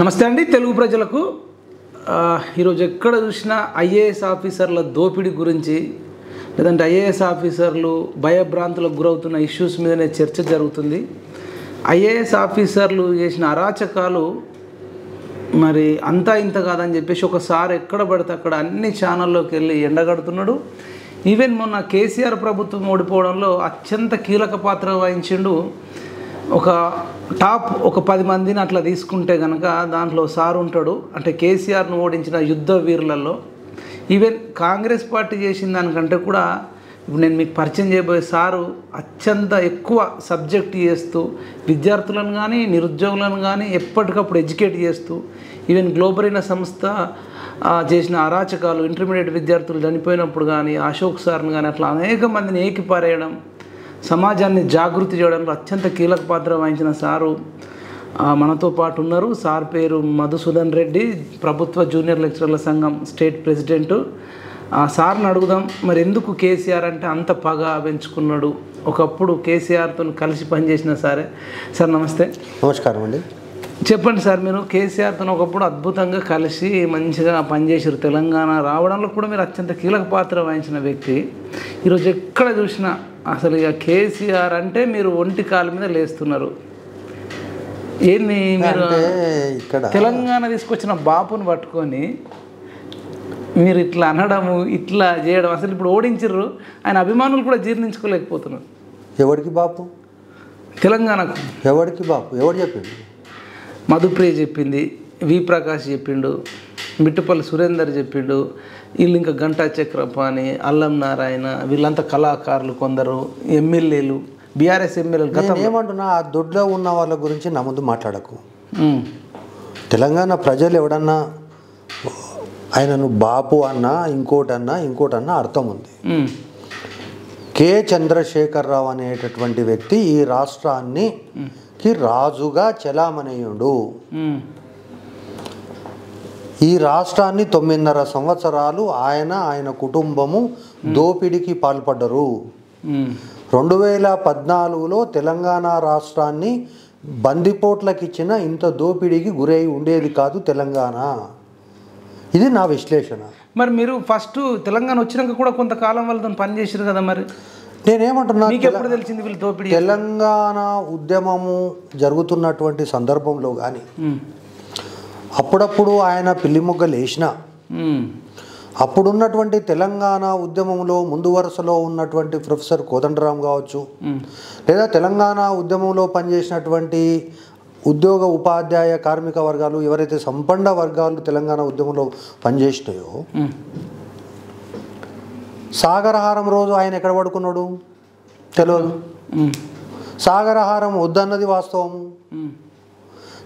నమస్తే అండి తెలుగు ప్రజలకు ఈరోజు ఎక్కడ చూసినా ఐఏఎస్ ఆఫీసర్ల దోపిడీ గురించి లేదంటే ఐఏఎస్ ఆఫీసర్లు భయభ్రాంతులకు గురవుతున్న ఇష్యూస్ మీదనే చర్చ జరుగుతుంది. ఐఏఎస్ ఆఫీసర్లు చేసిన అరాచకాలు మరి అంతా ఇంత కాదని చెప్పేసి ఒకసారి ఎక్కడ పడితే అక్కడ అన్ని ఛానల్లోకి వెళ్ళి ఎండగడుతున్నాడు. ఈవెన్ మొన్న కేసీఆర్ ప్రభుత్వం ఓడిపోవడంలో అత్యంత కీలక పాత్ర వహించిండు. ఒక 10 మందిని అట్లా తీసుకుంటే కనుక దాంట్లో సార్ ఉంటాడు. అంటే కేసీఆర్ను ఓడించిన యుద్ధ వీరులలో ఈవెన్ కాంగ్రెస్ పార్టీ చేసిన దానికంటే కూడా ఇప్పుడు నేను మీకు పరిచయం చేయబోయే సారు అత్యంత ఎక్కువ సబ్జెక్ట్ చేస్తూ విద్యార్థులను కానీ నిరుద్యోగులను కానీ ఎప్పటికప్పుడు ఎడ్యుకేట్ చేస్తూ ఈవెన్ గ్లోబరీనా సంస్థ చేసిన అరాచకాలు ఇంటర్మీడియట్ విద్యార్థులు చనిపోయినప్పుడు కానీ అశోక్ సార్ని కానీ అట్లా అనేక మందిని ఏకిపారేయడం సమాజాన్ని జాగృతి చేయడంలో అత్యంత కీలక పాత్ర వహించిన సారు మనతో పాటు ఉన్నారు. సార్ పేరు మధుసూదన్ రెడ్డి, ప్రభుత్వ జూనియర్ లెక్చరర్ల సంఘం స్టేట్ ప్రెసిడెంట్. సార్ని అడుగుదాం, మరి ఎందుకు కేసీఆర్ అంటే అంత పగ పెంచుకున్నాడు? ఒకప్పుడు కేసీఆర్తో కలిసి పనిచేసిన సారే. సార్ నమస్తే. నమస్కారం అండి. చెప్పండి సార్, మీరు కేసీఆర్తో ఒకప్పుడు అద్భుతంగా కలిసి మంచిగా పనిచేసారు. తెలంగాణ రావడంలో కూడా మీరు అత్యంత కీలక పాత్ర వహించిన వ్యక్తి. ఈరోజు ఎక్కడ చూసినా అసలు ఇక కేసీఆర్ అంటే మీరు ఒంటి కాళ్ళ మీద లేస్తున్నారు. ఏంది మీరు ఇక్కడ తెలంగాణ తీసుకొచ్చిన బాపుని పట్టుకొని మీరు ఇట్లా అనడము ఇట్లా చేయడం, అసలు ఇప్పుడు ఓడించరు, ఆయన అభిమానులు కూడా జీర్ణించుకోలేకపోతున్నారు. ఎవరికి బాపు? తెలంగాణకు ఎవరికి బాపు? ఎవరు చెప్పిండు? మధుప్రియ చెప్పింది, వి ప్రకాష్ చెప్పిండు, మిట్టపల్లి సురేందర్ చెప్పిండు, వీళ్ళు ఇంకా గంటా చక్రపాణి, అల్లం నారాయణ, వీళ్ళంతా కళాకారులు, కొందరు ఎమ్మెల్యేలు, బీఆర్ఎస్ ఎమ్మెల్యేలు. నేను ఏమంటున్నా, ఆ దొడ్లో ఉన్న వాళ్ళ గురించి నా ముందు మాట్లాడకు. తెలంగాణ ప్రజలు ఎవడన్నా ఆయనను బాపు అన్నా ఇంకోటన్నా అర్థం ఉంది. కె చంద్రశేఖరరావు అనేటటువంటి వ్యక్తి ఈ రాష్ట్రానికి రాజుగా చెలామణియుడు. ఈ రాష్ట్రాన్ని 9.5 సంవత్సరాలు ఆయన కుటుంబము దోపిడీకి పాల్పడ్డరు. 2014లో తెలంగాణ రాష్ట్రాన్ని బందిపోట్లకు ఇచ్చిన ఇంత దోపిడీకి గురై ఉండేది కాదు తెలంగాణ. ఇది నా విశ్లేషణ. మరి మీరు ఫస్ట్ తెలంగాణ వచ్చినాక కూడా కొంతకాలం వాళ్ళతో పనిచేసారు కదా, మరి నేనేమంటున్నా, ఎప్పుడు తెలిసింది వీళ్ళు దోపిడీ? తెలంగాణ ఉద్యమము జరుగుతున్నటువంటి సందర్భంలో కానీ అప్పుడప్పుడు ఆయన పిల్లిమొగ్గలు వేసిన అప్పుడున్నటువంటి తెలంగాణ ఉద్యమంలో ముందు వరుసలో ఉన్నటువంటి ప్రొఫెసర్ కోదండరాం కావచ్చు, లేదా తెలంగాణ ఉద్యమంలో పనిచేసినటువంటి ఉద్యోగ ఉపాధ్యాయ కార్మిక వర్గాలు, ఎవరైతే సంపన్న వర్గాలు తెలంగాణ ఉద్యమంలో పనిచేసినాయో, సాగరహారం రోజు ఆయన ఎక్కడ పడుకున్నాడు తెలియదు. సాగరహారం వద్దన్నది వాస్తవం.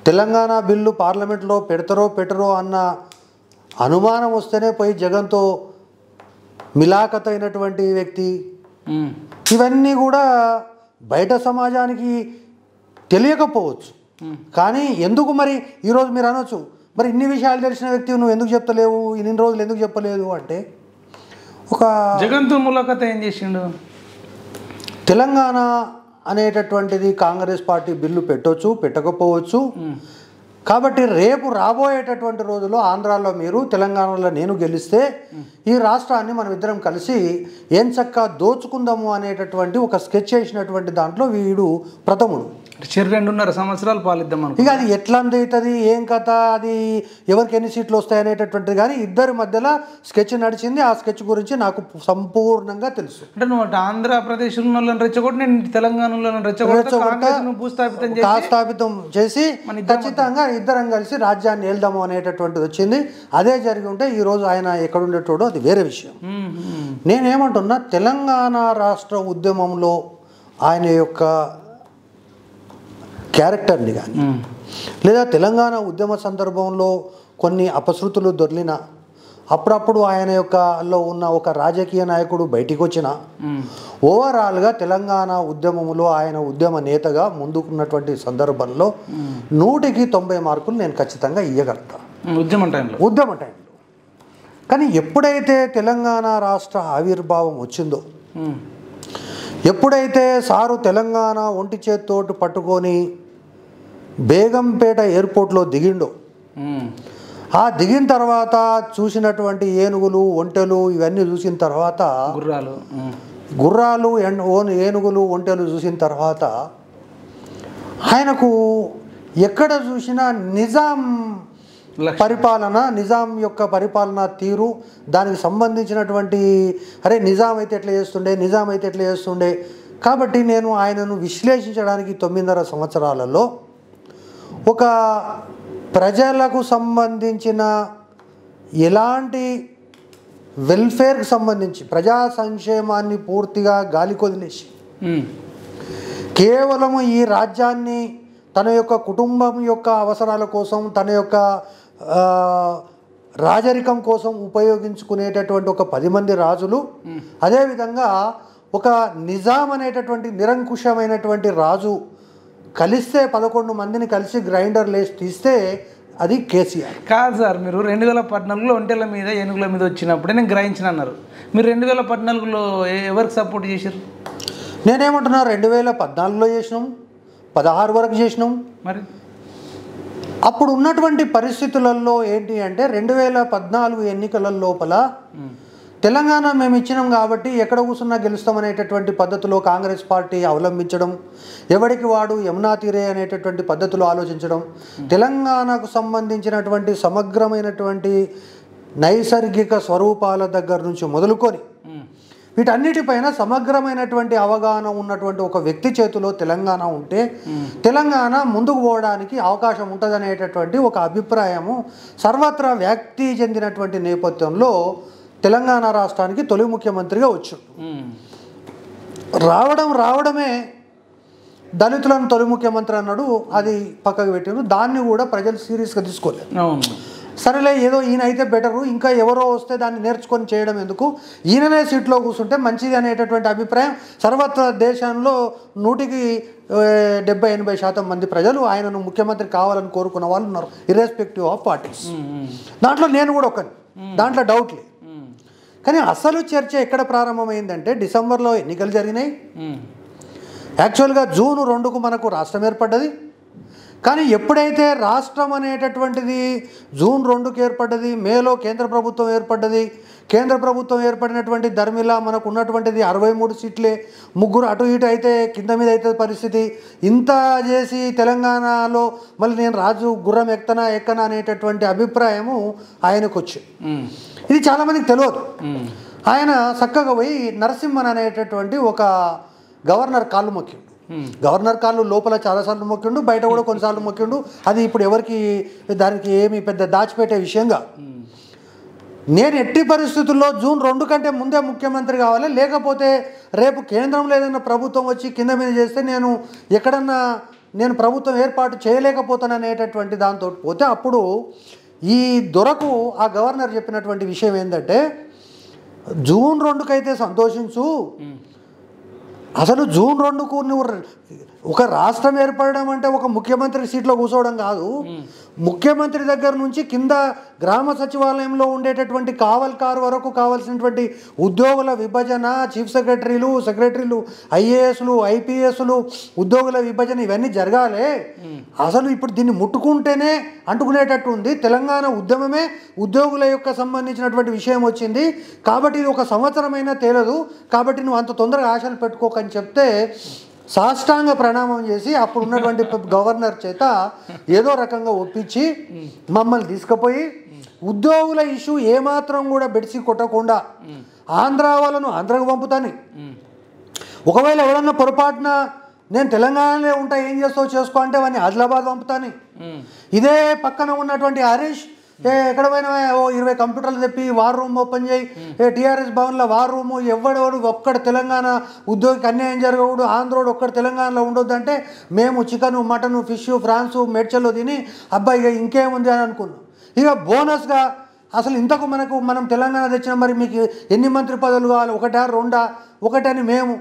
తెలంగాణ బిల్లు పార్లమెంట్లో పెట్టరో అన్న అనుమానం వస్తేనే పోయి జగన్తో మిలాఖత్ అయినటువంటి వ్యక్తి. ఇవన్నీ కూడా బయట సమాజానికి తెలియకపోవచ్చు, కానీ ఎందుకు మరి ఈరోజు మీరు అనొచ్చు, మరి ఇన్ని విషయాలు తెలిసిన వ్యక్తి నువ్వు ఎందుకు చెప్తలేవు, ఇన్ని రోజులు ఎందుకు చెప్పలేదు అంటే, ఒక జగన్తో ములాఖత్ ఏం చేసిండు? తెలంగాణ అనేటటువంటిది కాంగ్రెస్ పార్టీ బిల్లు పెట్టవచ్చు, పెట్టకపోవచ్చు. కాబట్టి రేపు రాబోయేటటువంటి రోజుల్లో ఆంధ్రాలో మీరు, తెలంగాణలో నేను గెలిస్తే ఈ రాష్ట్రాన్ని మనం ఇద్దరం కలిసి ఏం చక్కగా దోచుకుందాము అనేటటువంటి ఒక స్కెచ్ చేసినటువంటి దాంట్లో వీడు ప్రథముడు. 2.5 సంవత్సరాలు పాలిద్దాం అనుకో. ఇక అది ఎట్లా అవుతుంది, ఏం కథ, అది ఎవరికి ఎన్ని సీట్లు వస్తాయి అనేటటువంటిది కానీ ఇద్దరి మధ్యలో స్కెచ్ నడిచింది. ఆ స్కెచ్ గురించి నాకు సంపూర్ణంగా తెలుసు. అంటే నువ్వు ఆంధ్రప్రదేశ్లో రెచ్చగొట్టి, నేను తెలంగాణలో స్థాపితం చేసి ఖచ్చితంగా ఇద్దరం కలిసి రాజ్యాన్ని వెళ్దాము అనేటటువంటిది వచ్చింది. అదే జరిగి ఉంటే ఈరోజు ఆయన ఎక్కడుండేటోడో అది వేరే విషయం. నేనేమంటున్నా, తెలంగాణ రాష్ట్ర ఉద్యమంలో ఆయన యొక్క క్యారెక్టర్ని కానీ, లేదా తెలంగాణ ఉద్యమ సందర్భంలో కొన్ని అపశృతులు దొర్లిన, అప్పుడప్పుడు ఆయన యొక్కలో ఉన్న ఒక రాజకీయ నాయకుడు బయటికి వచ్చిన, ఓవరాల్గా తెలంగాణ ఉద్యమంలో ఆయన ఉద్యమ నేతగా ముందుకున్నటువంటి సందర్భంలో 100కి 90 మార్కులు నేను ఖచ్చితంగా ఇవ్వగలుగుతా ఉద్యమ టైంలో. కానీ ఎప్పుడైతే తెలంగాణ రాష్ట్ర ఆవిర్భావం వచ్చిందో, ఎప్పుడైతే సారు తెలంగాణ ఒంటి చేత్తోటి పట్టుకొని బేగంపేట ఎయిర్పోర్ట్లో దిగిండో, ఆ దిగిన తర్వాత చూసినటువంటి ఏనుగులు ఒంటెలు ఇవన్నీ చూసిన తర్వాత గుర్రాలు ఏనుగులు ఒంటెలు చూసిన తర్వాత ఆయనకు ఎక్కడ చూసినా నిజాం పరిపాలన, నిజాం యొక్క పరిపాలన తీరు, దానికి సంబంధించినటువంటి నిజాం అయితే ఎట్లా చేస్తుండే కాబట్టి నేను ఆయనను విశ్లేషించడానికి 9.5 సంవత్సరాలలో ఒక ప్రజలకు సంబంధించిన ఎలాంటి వెల్ఫేర్కి సంబంధించి ప్రజా సంక్షేమాన్ని పూర్తిగా గాలికొదిలేసి కేవలము ఈ రాజ్యాన్ని తన యొక్క కుటుంబం యొక్క అవసరాల కోసం, తన యొక్క రాజరికం కోసం ఉపయోగించుకునేటటువంటి ఒక 10 మంది రాజులు, అదేవిధంగా ఒక నిజాం అనేటటువంటి నిరంకుశమైనటువంటి రాజు కలిస్తే 11 మందిని కలిసి గ్రైండర్ లేసి తీస్తే అది కేసీఆర్ కాదు సార్. మీరు 2014లో ఒంటెల మీద ఏనుగుల మీద వచ్చినప్పుడే నేను గ్రహించిన అన్నారు. మీరు 2014లో ఎవరికి సపోర్ట్ చేశారు? నేనేమంటున్నా 2014లో చేసినాం, 16 వరకు చేసినాం. మరి అప్పుడు ఉన్నటువంటి పరిస్థితులలో ఏంటి అంటే 2014 ఎన్నికల లోపల తెలంగాణ మేము ఇచ్చినాం కాబట్టి ఎక్కడ కూర్చున్నా గెలుస్తామనేటటువంటి పద్ధతిలో కాంగ్రెస్ పార్టీ అవలంబించడం, ఎవడికి వాడు యమునా తీరే అనేటటువంటి పద్ధతిలో ఆలోచించడం, తెలంగాణకు సంబంధించినటువంటి సమగ్రమైనటువంటి నైసర్గిక స్వరూపాల దగ్గర నుంచి మొదలుకొని వీటన్నిటిపైన సమగ్రమైనటువంటి అవగాహన ఉన్నటువంటి ఒక వ్యక్తి చేతిలో తెలంగాణ ఉంటే తెలంగాణ ముందుకు పోవడానికి అవకాశం ఉంటుందనేటటువంటి ఒక అభిప్రాయము సర్వత్రా వ్యాప్తి చెందినటువంటి నేపథ్యంలో తెలంగాణ రాష్ట్రానికి తొలి ముఖ్యమంత్రిగా వచ్చాడు. రావడమే దళితులను తొలి ముఖ్యమంత్రి అన్నాడు, అది పక్కకు పెట్టారు. దాన్ని కూడా ప్రజలు సీరియస్గా తీసుకోలేదు. సరేలే ఏదో ఈయన అయితే బెటరు, ఇంకా ఎవరో వస్తే దాన్ని నేర్చుకొని చేయడం ఎందుకు, ఈయననే సీట్లో కూర్చుంటే మంచిది అనేటటువంటి అభిప్రాయం సర్వత్ర దేశంలో 100కి 70-80% మంది ప్రజలు ఆయనను ముఖ్యమంత్రి కావాలని కోరుకున్న వాళ్ళు ఉన్నారు, ఇర్రెస్పెక్టివ్ ఆఫ్ పార్టీస్. దాంట్లో నేను కూడా ఒకని, దాంట్లో డౌట్ లేదు. కానీ అసలు చర్చ ఎక్కడ ప్రారంభమైందంటే డిసెంబర్లో ఎన్నికలు జరిగినాయి. యాక్చువల్గా జూన్ 2కు మనకు రాష్ట్రం ఏర్పడ్డది. కానీ ఎప్పుడైతే రాష్ట్రం అనేటటువంటిది జూన్ 2కి ఏర్పడ్డది, మేలో కేంద్ర ప్రభుత్వం ఏర్పడ్డది. కేంద్ర ప్రభుత్వం ఏర్పడినటువంటి ధర్మిలా మనకు ఉన్నటువంటిది 63 సీట్లే, 3 అటు ఇటు అయితే కింద మీద అయితే పరిస్థితి. ఇంత చేసి తెలంగాణలో మళ్ళీ నేను రాజు గుర్రం ఎక్కనా అనేటటువంటి అభిప్రాయము ఆయనకు వచ్చింది. ఇది చాలామందికి తెలియదు. ఆయన చక్కగా పోయి నరసింహన్ అనేటటువంటి ఒక గవర్నర్ కాళ్ళు మొక్కిండు. గవర్నర్ కాళ్ళు లోపల చాలాసార్లు మొక్కిండు, బయట కూడా కొన్నిసార్లు మొక్కిండు. అది ఇప్పుడు ఎవరికి దానికి ఏమి పెద్ద దాచిపెట్టే విషయంగా. నేను ఎట్టి పరిస్థితుల్లో జూన్ 2 కంటే ముందే ముఖ్యమంత్రి కావాలి, లేకపోతే రేపు కేంద్రంలో ఏదైనా ప్రభుత్వం వచ్చి కింద మీద చేస్తే నేను ప్రభుత్వం ఏర్పాటు చేయలేకపోతాను అనేటటువంటి దాంతో పోతే అప్పుడు ఈ దొరకు ఆ గవర్నర్ చెప్పినటువంటి విషయం ఏంటంటే జూన్ 2కి అయితే సంతోషించు, అసలు జూన్ 2కు నువ్వు ఒక రాష్ట్రం ఏర్పడడం అంటే ఒక ముఖ్యమంత్రి సీట్లో కూర్చోవడం కాదు. ముఖ్యమంత్రి దగ్గర నుంచి కింద గ్రామ సచివాలయంలో ఉండేటటువంటి కావల్కారు వరకు కావాల్సినటువంటి ఉద్యోగుల విభజన, చీఫ్ సెక్రటరీలు, ఐఏఎస్లు, ఐపీఎస్లు ఉద్యోగుల విభజన ఇవన్నీ జరగాలి. అసలు ఇప్పుడు దీన్ని ముట్టుకుంటేనే అంటుకునేటట్టు ఉంది. తెలంగాణ ఉద్యమమే ఉద్యోగుల యొక్క సంబంధించినటువంటి విషయం వచ్చింది కాబట్టి ఇది 1 సంవత్సరమైనా తేలదు, కాబట్టి నువ్వు అంత తొందరగా ఆశలు పెట్టుకోకని చెప్తే సాష్టాంగ ప్రణామం చేసి అప్పుడు ఉన్నటువంటి గవర్నర్ చేత ఏదో రకంగా ఒప్పించి మమ్మల్ని తీసుకుపోయి ఉద్యోగుల ఇష్యూ ఏమాత్రం కూడా బెడిసి కొట్టకుండా ఆంధ్ర వాళ్ళను ఆంధ్రకు పంపుతాను, ఒకవేళ ఎవరన్నా పొరపాటున నేను తెలంగాణలో ఉంటా ఏం చేస్తావు చేసుకో అంటే వాడిని ఆదిలాబాద్ పంపుతాను. ఇదే పక్కన ఉన్నటువంటి హరీష్ ఎక్కడ పోయినా 20 కంప్యూటర్లు తెప్పి వార్ రూమ్ ఓపెన్ చేయి, టీఆర్ఎస్ భవన్లో వార్ రూము, ఎవడెవడు ఒక్కడ తెలంగాణ ఉద్యోగికి అన్యాయం జరగకూడదు, ఆంధ్రోడు ఒక్కడ తెలంగాణలో ఉండొద్దు అంటే మేము చికెను, మటను, ఫిష్, ఫ్రాన్సు, మేడ్చల్లో తిని అబ్బాయి ఇక ఇంకేముంది అని అనుకున్నాం. ఇక బోనస్గా అసలు ఇంతకు మనం తెలంగాణ తెచ్చినా మరి మీకు ఎన్ని మంత్రి పదవులు కావాలి, 1, 2? 1 అని మేము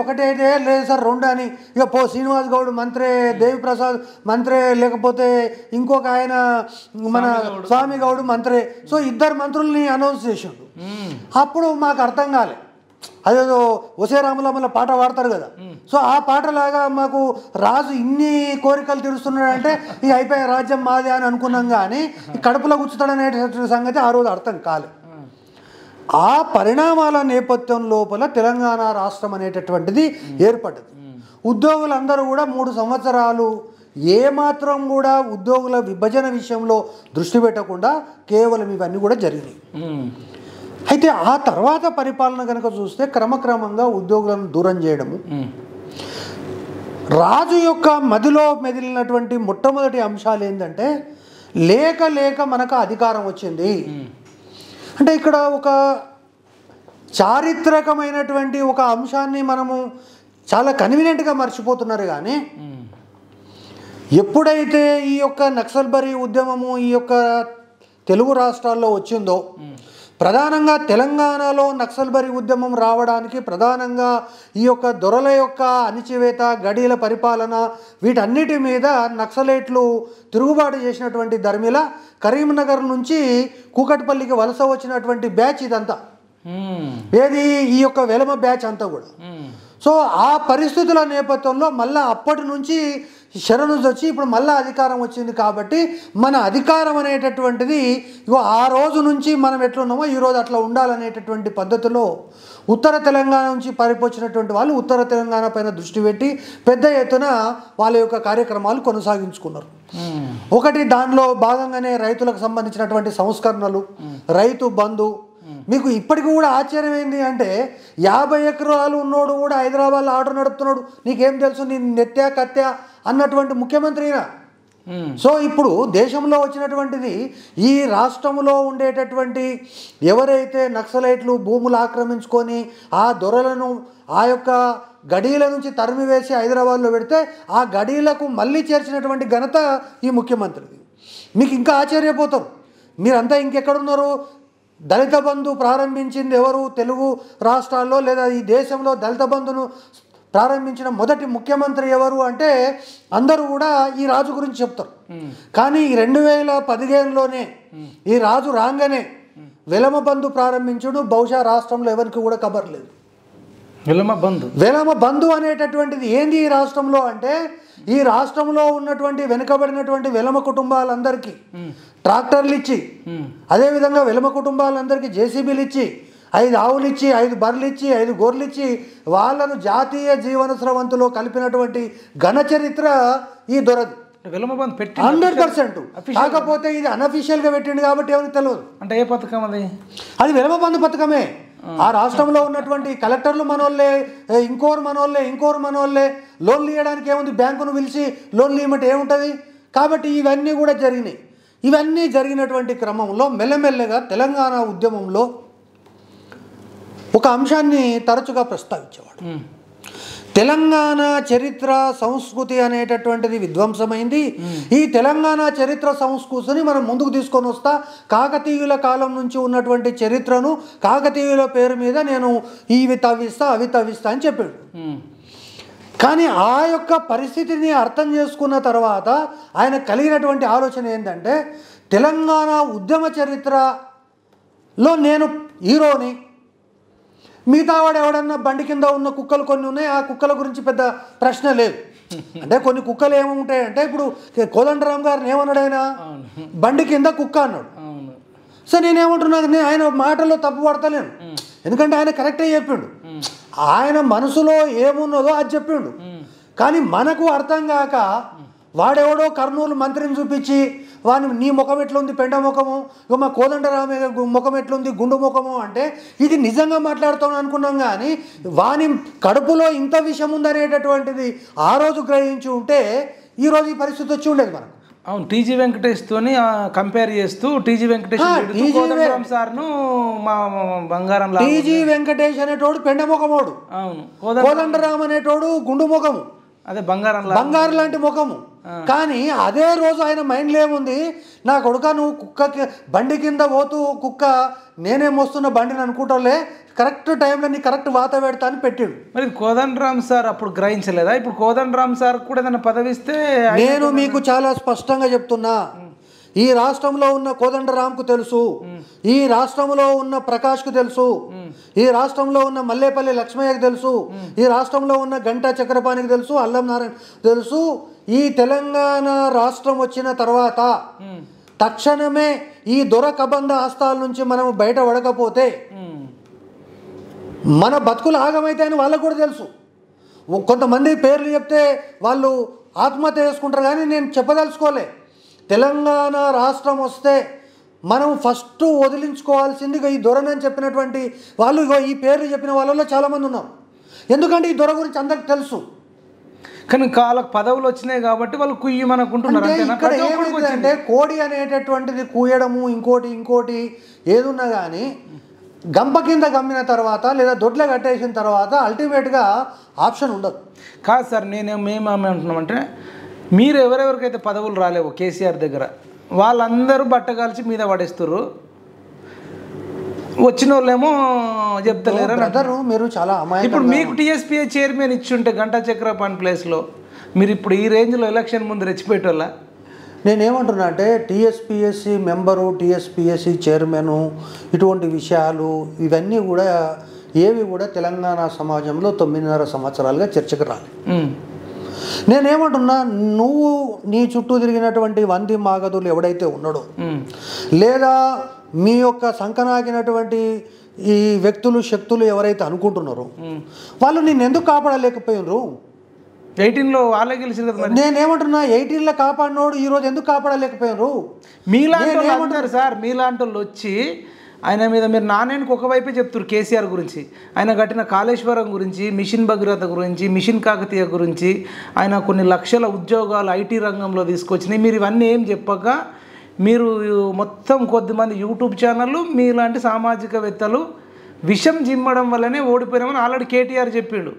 ఒకటే లేదు సార్ 2 అని. ఇక శ్రీనివాస్ గౌడ్ మంత్రి, దేవిప్రసాద్ మంత్రి, లేకపోతే ఇంకొక ఆయన మన స్వామి గౌడ్ మంత్రి. సో 2 మంత్రుల్ని అనౌన్స్ చేసిండు. అప్పుడు మాకు అర్థం కాలే, అదేదో ఒసే రామలమ్మల పాట పాడతారు కదా, సో ఆ పాటలాగా మాకు రాజు ఇన్ని కోరికలు తీరుస్తున్నాడంటే ఇక అయిపోయే రాజ్యం మాదే అని అనుకున్నాం, కానీ ఈ కడుపులో కూర్చుతాడనేటువంటి సంగతి ఆ రోజు అర్థం కాలేదు. ఆ పరిణామాల నేపథ్యం లోపల తెలంగాణ రాష్ట్రం అనేటటువంటిది ఏర్పడ్డది. ఉద్యోగులందరూ కూడా 3 సంవత్సరాలు ఏమాత్రం కూడా ఉద్యోగుల విభజన విషయంలో దృష్టి పెట్టకుండా కేవలం ఇవన్నీ కూడా జరిగినాయి. అయితే ఆ తర్వాత పరిపాలన కనుక చూస్తే క్రమక్రమంగా ఉద్యోగులను దూరం చేయడము, రాజు యొక్క మదిలో మెదిలినటువంటి మొట్టమొదటి అంశాలు ఏంటంటే లేక లేక మనకు అధికారం వచ్చింది అంటే ఇక్కడ ఒక చారిత్రకమైనటువంటి ఒక అంశాన్ని మనము చాలా కన్వీనియంట్గా మర్చిపోతున్నారు. కానీ ఎప్పుడైతే ఈ యొక్క నక్సల్బరీ ఉద్యమము ఈ యొక్క తెలుగు రాష్ట్రాల్లో వచ్చిందో, ప్రధానంగా తెలంగాణలో నక్సల్బరీ ఉద్యమం రావడానికి ప్రధానంగా ఈ యొక్క దొరల యొక్క అణిచివేత, గడీల పరిపాలన, వీటన్నిటి మీద నక్సలైట్లు తిరుగుబాటు చేసినటువంటి ధర్మిల కరీంనగర్ నుంచి కూకట్పల్లికి వలస వచ్చినటువంటి బ్యాచ్ ఇదంతా, ఏది ఈ యొక్క వెలమ బ్యాచ్ అంతా కూడా. సో ఆ పరిస్థితుల నేపథ్యంలో మళ్ళీ అప్పటి నుంచి శరణు వచ్చి ఇప్పుడు మళ్ళీ అధికారం వచ్చింది కాబట్టి మన అధికారం అనేటటువంటిది ఆ రోజు నుంచి మనం ఎట్లున్నామో ఈరోజు అట్లా ఉండాలనేటటువంటి పద్ధతిలో ఉత్తర తెలంగాణ నుంచి పరిపొచ్చినటువంటి వాళ్ళు ఉత్తర తెలంగాణ పైన దృష్టి పెట్టి పెద్ద ఎత్తున వాళ్ళ యొక్క కార్యక్రమాలు కొనసాగించుకున్నారు. ఒకటి దానిలో భాగంగానే రైతులకు సంబంధించినటువంటి సంస్కరణలు, రైతు బంధు. మీకు ఇప్పటికి కూడా ఆశ్చర్యం ఏంటి అంటే 50 ఎకరాలు ఉన్నోడు కూడా హైదరాబాద్లో ఆటో నడుపుతున్నాడు, నీకేం తెలుసు, నేను నెత్తా కత్తా అన్నటువంటి ముఖ్యమంత్రినా. సో ఇప్పుడు దేశంలో వచ్చినటువంటిది ఈ రాష్ట్రంలో ఉండేటటువంటి ఎవరైతే నక్సలైట్లు భూములు ఆక్రమించుకొని ఆ దొరలను ఆ యొక్క గడీల నుంచి తరిమివేసి హైదరాబాద్లో పెడితే ఆ గడీలకు మళ్ళీ చేర్చినటువంటి ఘనత ఈ ముఖ్యమంత్రిది. మీకు ఇంకా ఆశ్చర్యపోతారు, మీరంతా ఇంకెక్కడున్నారు? దళిత బంధు ప్రారంభించింది ఎవరు? తెలుగు రాష్ట్రాల్లో లేదా ఈ దేశంలో దళిత బంధును ప్రారంభించిన మొదటి ముఖ్యమంత్రి ఎవరు అంటే అందరూ కూడా ఈ రాజు గురించి చెప్తారు. కానీ 2015లోనే ఈ రాజు రాగానే వెలమ బంధు ప్రారంభించుడు బహుశా రాష్ట్రంలో ఎవరికి కూడా ఖబర్ లేదు. వెలమ బంధు అనేటటువంటిది ఏంది ఈ రాష్ట్రంలో అంటే, ఈ రాష్ట్రంలో ఉన్నటువంటి వెనుకబడినటువంటి వెలమ కుటుంబాలందరికీ ట్రాక్టర్లు ఇచ్చి, అదేవిధంగా వెలమ కుటుంబాలందరికీ జేసీబీలు ఇచ్చి, 5 ఆవులు ఇచ్చి, 5 బర్రెలు ఇచ్చి, 5 గొర్రెలు ఇచ్చి వాళ్ళను జాతీయ జీవన స్రవంతిలో కలిపినటువంటి ఘన చరిత్ర ఈ దొరది. 100%. కాకపోతే ఇది అన్అఫీషియల్గా పెట్టిండు కాబట్టి ఎవరికి తెలియదు. అంటే ఏ పథకం అది? అది వెలమ బంధు పథకమే. ఆ రాష్ట్రంలో ఉన్నటువంటి కలెక్టర్లు మనోళ్ళే, ఇంకోరు మనోళ్ళే. లోన్లు ఇవ్వడానికి ఏముంది, బ్యాంకును పిలిచి లోన్లు ఇవ్వమంటే ఏముంటుంది. కాబట్టి ఇవన్నీ కూడా జరిగినాయి. ఇవన్నీ జరిగినటువంటి క్రమంలో మెల్లమెల్లగా తెలంగాణ ఉద్యమంలో ఒక అంశాన్ని తరచుగా ప్రస్తావించేవాడు. తెలంగాణ చరిత్ర సంస్కృతి అనేటటువంటిది విధ్వంసమైంది. ఈ తెలంగాణ చరిత్ర సంస్కృతిని మనం ముందుకు తీసుకొని వస్తా, కాకతీయుల కాలం నుంచి ఉన్నటువంటి చరిత్రను కాకతీయుల పేరు మీద నేను ఇవి తవ్విస్తా అవి తవ్విస్తా అని చెప్పాడు. కానీ ఆ యొక్క పరిస్థితిని అర్థం చేసుకున్న తర్వాత ఆయన కలిగినటువంటి ఆలోచన ఏంటంటే, తెలంగాణ ఉద్యమ చరిత్రలో నేను హీరోని, మిగతా వాడు ఎవడన్నా బండి కింద ఉన్న కుక్కలు కొన్ని ఉన్నాయి, ఆ కుక్కల గురించి పెద్ద ప్రశ్న లేదు. అంటే కొన్ని కుక్కలు ఏముంటాయంటే, ఇప్పుడు కోదండరామ్ గారిని ఏమన్నాడైనా బండి కింద కుక్క అన్నాడు. సో నేనేమంటున్నాను, నేను ఆయన మాటల్లో తప్పు పడతలేను, ఎందుకంటే ఆయన కరెక్టే చెప్పిండు. ఆయన మనసులో ఏమున్నదో అది చెప్పిండు. కానీ మనకు అర్థం కాక వాడెవడో కర్నూలు మంత్రిని చూపించి వాని నీ ముఖం ఎట్లుంది పెండ ముఖము, ఇక మా కోదండరామే ముఖం ఎట్లుంది గుండు ముఖము అంటే ఇది నిజంగా మాట్లాడుతాను అనుకున్నాం. కానీ వాని కడుపులో ఇంత విషయం ఉందనేటటువంటిది ఆ రోజు గ్రహించి ఉంటే ఈరోజు ఈ పరిస్థితి వచ్చి ఉండేది మనకు. అవును, టీజీ వెంకటేష్తోని కంపేర్ చేస్తూ టీజీ వెంకటేష్ సార్ను మా బంగారం టీజీ వెంకటేష్ అనేటోడు పెండ ముఖమోడు, అవును, కోదండరామ్ అనేటోడు గుండు ముఖము, అదే బంగారం లాంటి ముఖము. కానీ అదే రోజు ఆయన మైండ్లో ఏముంది, నా కొడుక నువ్వు కుక్కకి బండి కింద పోతూ కుక్క నేనే మోస్తున్న బండిని అనుకుంటాలే, కరెక్ట్ టైంలో నీ కరెక్ట్ వాత పెడతా అని పెట్టిండు. మరి కోదండరామ్ సార్ అప్పుడు గ్రహించలేదా? ఇప్పుడు కోదండరామ్ సార్ కూడా ఏదైనా పదవిస్తే? నేను మీకు చాలా స్పష్టంగా చెప్తున్నా, ఈ రాష్ట్రంలో ఉన్న కోదండరాంకు తెలుసు, ఈ రాష్ట్రంలో ఉన్న ప్రకాష్కు తెలుసు, ఈ రాష్ట్రంలో ఉన్న మల్లేపల్లి లక్ష్మయ్యకు తెలుసు, ఈ రాష్ట్రంలో ఉన్న గంటా చక్రపాణికి తెలుసు, అల్లం నారాయణ తెలుసు. ఈ తెలంగాణ రాష్ట్రం వచ్చిన తర్వాత తక్షణమే ఈ దొర కబంధ హస్తాల నుంచి మనం బయటపడకపోతే మన బతుకులు ఆగమైతే అని వాళ్ళకు కూడా తెలుసు. కొంతమంది పేర్లు చెప్తే వాళ్ళు ఆత్మహత్య చేసుకుంటారు, కానీ నేను చెప్పదలుచుకోలే. తెలంగాణ రాష్ట్రం వస్తే మనం ఫస్ట్ వదిలించుకోవాల్సింది ఈ దొరనని చెప్పినటువంటి వాళ్ళు, ఈ పేర్లు చెప్పిన వాళ్ళలో చాలామంది ఉన్నారు. ఎందుకంటే ఈ దొర గురించి అందరికి తెలుసు. కానీ వాళ్ళకి పదవులు వచ్చినాయి కాబట్టి వాళ్ళు కుయ్యమనుకుంటున్నారు. ఇక్కడ ఏమైందంటే కోడి అనేటటువంటిది కూయడము ఇంకోటి ఏదున్నా కానీ గంప కింద గమ్మిన తర్వాత లేదా దొడ్ల కట్టేసిన తర్వాత అల్టిమేట్గా ఆప్షన్ ఉండదు. కాదు సార్, మేము అంటున్నామంటే మీరు ఎవరెవరికైతే పదవులు రాలేవు కేసీఆర్ దగ్గర వాళ్ళందరూ బట్టగాల్చి మీద పడేస్తుర్రు, వచ్చిన వాళ్ళేమో చెప్తలేరు బ్రదరు. మీరు చాలా అమాయకులు. ఇప్పుడు మీకు టీఎస్పీఏ చైర్మన్ ఇచ్చుంటే గంటా చక్రపాణి ప్లేస్లో మీరు ఇప్పుడు ఈ రేంజ్లో ఎలక్షన్ ముందు రెచ్చిపెట్టోళ్ళ? నేనేమంటున్నా అంటే టీఎస్పీఎస్సీ మెంబరు, టీఎస్పీఎస్సీ చైర్మను, ఇటువంటి విషయాలు ఇవన్నీ కూడా ఏవి కూడా తెలంగాణ సమాజంలో 9.5 సంవత్సరాలుగా చర్చకు రాలి. నేనేమంటున్నా, నువ్వు నీ చుట్టూ తిరిగినటువంటి వంది మాగదులు ఎవడైతే ఉన్నాడో, లేదా మీ యొక్క సంకనాగినటువంటి ఈ వ్యక్తులు శక్తులు ఎవరైతే అనుకుంటున్నారో వాళ్ళు నిన్ను ఎందుకు కాపాడలేకపోయినరు? 18లో వాళ్ళే గెలిచారు కదా. నేనేమంటున్నా, 18లో కాపాడినోడు ఈరోజు ఎందుకు కాపాడలేకపోయినరు? మీలాంటి వాళ్ళు ఏమంటారు సార్, మీలాంటి వాళ్ళు వచ్చి ఆయన మీద మీరు నాణ్యానికి ఒకవైపే చెప్తారు. కేసీఆర్ గురించి, ఆయన కట్టిన కాళేశ్వరం గురించి, మిషన్ భగీరథ గురించి, మిషన్ కాకతీయ గురించి, ఆయన కొన్ని లక్షల ఉద్యోగాలు ఐటీ రంగంలో తీసుకొచ్చినాయి. మీరు ఇవన్నీ ఏం చెప్పక మీరు మొత్తం కొద్దిమంది యూట్యూబ్ ఛానళ్ళు మీలాంటి సామాజికవేత్తలు విషం జిమ్మడం వల్లనే ఓడిపోయినామని ఆల్రెడీ కేటీఆర్ చెప్పిండు,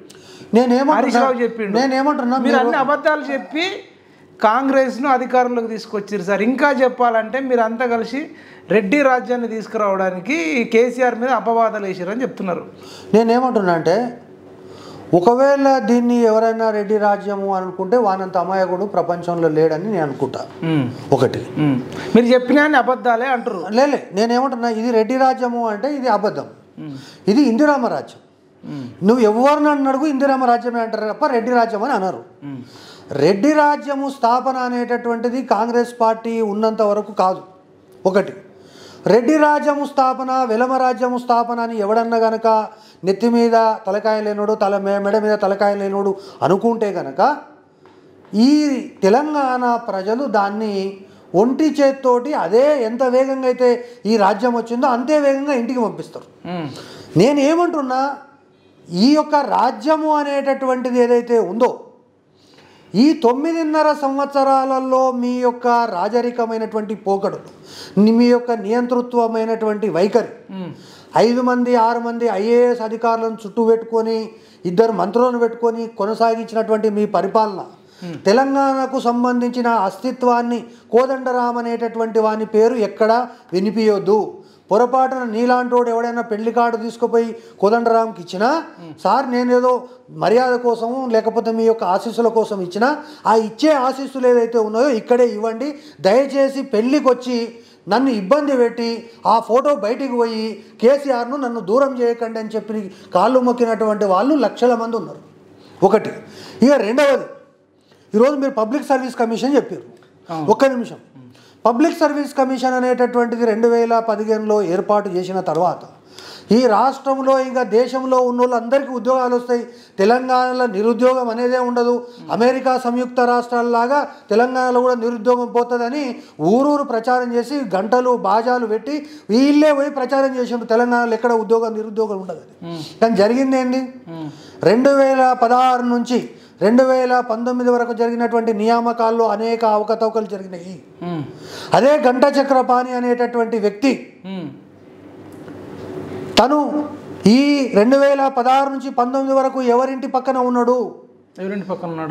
హరీష్ రావు చెప్పిండు. నేనేమంటున్నా, మీరు అన్ని అబద్ధాలు చెప్పి కాంగ్రెస్ను అధికారంలోకి తీసుకొచ్చారు సార్. ఇంకా చెప్పాలంటే మీరు అంతా కలిసి రెడ్డి రాజ్యాన్ని తీసుకురావడానికి కేసీఆర్ మీద అపవాదాలు వేసారని చెప్తున్నారు. నేనేమంటున్నా అంటే, ఒకవేళ దీన్ని ఎవరైనా రెడ్డి రాజ్యము అనుకుంటే వానంత అమాయకుడు ప్రపంచంలో లేడని నేను అనుకుంటా. ఒకటి మీరు చెప్పినా అబద్ధాలే అంటారు. లేలే, నేనేమంటున్నా, ఇది రెడ్డి రాజ్యము అంటే ఇది అబద్ధం, ఇది ఇందిరామ రాజ్యం. నువ్వు ఎవరిని అడుగు ఇందిరామ రాజ్యమే అంటారు తప్ప రెడ్డి రాజ్యం అని అనరు. రెడ్డి రాజ్యము స్థాపన అనేటటువంటిది కాంగ్రెస్ పార్టీ ఉన్నంత వరకు కాదు. ఒకటి, రెడ్డి రాజ్యము స్థాపన, వెలమ రాజ్యము స్థాపన అని ఎవడన్నా గనక నెత్తి మీద తలకాయ లేనోడు, మెడ మీద తలకాయ లేనోడు అనుకుంటే గనక ఈ తెలంగాణ ప్రజలు దాన్ని ఒంటి చేత్తోటి అదే ఎంత వేగంగా అయితే ఈ రాజ్యం వచ్చిందో అంతే వేగంగా ఇంటికి పంపిస్తారు. నేనేమంటున్నా, ఈ యొక్క రాజ్యము అనేటటువంటిది ఏదైతే ఉందో, ఈ 9.5 సంవత్సరాలలో మీ యొక్క రాజరికమైనటువంటి పోకడు, మీ యొక్క నియంతృత్వమైనటువంటి వైఖరి, 5 మంది 6 మంది ఐఏఎస్ అధికారులను చుట్టూ పెట్టుకొని 2 మంత్రులను పెట్టుకొని కొనసాగించినటువంటి మీ పరిపాలన, తెలంగాణకు సంబంధించిన అస్తిత్వాన్ని కోదండరాం అనేటటువంటి వాని పేరు ఎక్కడా వినిపించొద్దు. పొరపాటున నీలాంటోడు ఎవడైనా పెళ్లి కార్డు తీసుకుపోయి కోదండరాంకి ఇచ్చినా, సార్ నేనేదో మర్యాద కోసము లేకపోతే మీ యొక్క ఆశీస్సుల కోసం ఇచ్చినా, ఆ ఇచ్చే ఆశీస్సులు ఏదైతే ఉన్నాయో ఇక్కడే ఇవ్వండి, దయచేసి పెళ్ళికి వచ్చి నన్ను ఇబ్బంది పెట్టి ఆ ఫోటో బయటికి పోయి కేసీఆర్ను నన్ను దూరం చేయకండి అని చెప్పి కాళ్ళు మొక్కినటువంటి వాళ్ళు లక్షల మంది ఉన్నారు. ఒకటి. ఇక రెండవది, ఈరోజు మీరు పబ్లిక్ సర్వీస్ కమిషన్ చెప్పారు. ఒక్క నిమిషం. పబ్లిక్ సర్వీస్ కమిషన్ అనేటటువంటిది 2015లో ఏర్పాటు చేసిన తర్వాత ఈ రాష్ట్రంలో ఇంకా దేశంలో ఉన్న వాళ్ళందరికీ ఉద్యోగాలు వస్తాయి. తెలంగాణలో నిరుద్యోగం అనేదే ఉండదు. అమెరికా సంయుక్త రాష్ట్రాలలాగా తెలంగాణలో కూడా నిరుద్యోగం పోతుందని ఊరూరు ప్రచారం చేసి గంటలు బాజాలు పెట్టి వీళ్ళే పోయి ప్రచారం చేసిండ్రు తెలంగాణలో ఎక్కడ నిరుద్యోగం ఉండదని. కానీ జరిగింది ఏంటి? 2016 నుంచి 2019 వరకు జరిగినటువంటి నియామకాల్లో అనేక అవకతవకలు జరిగినాయి. అదే గంటా చక్రపాణి అనేటటువంటి వ్యక్తి తను ఈ 2016 నుంచి 19 వరకు ఎవరింటి పక్కన ఉన్నాడు?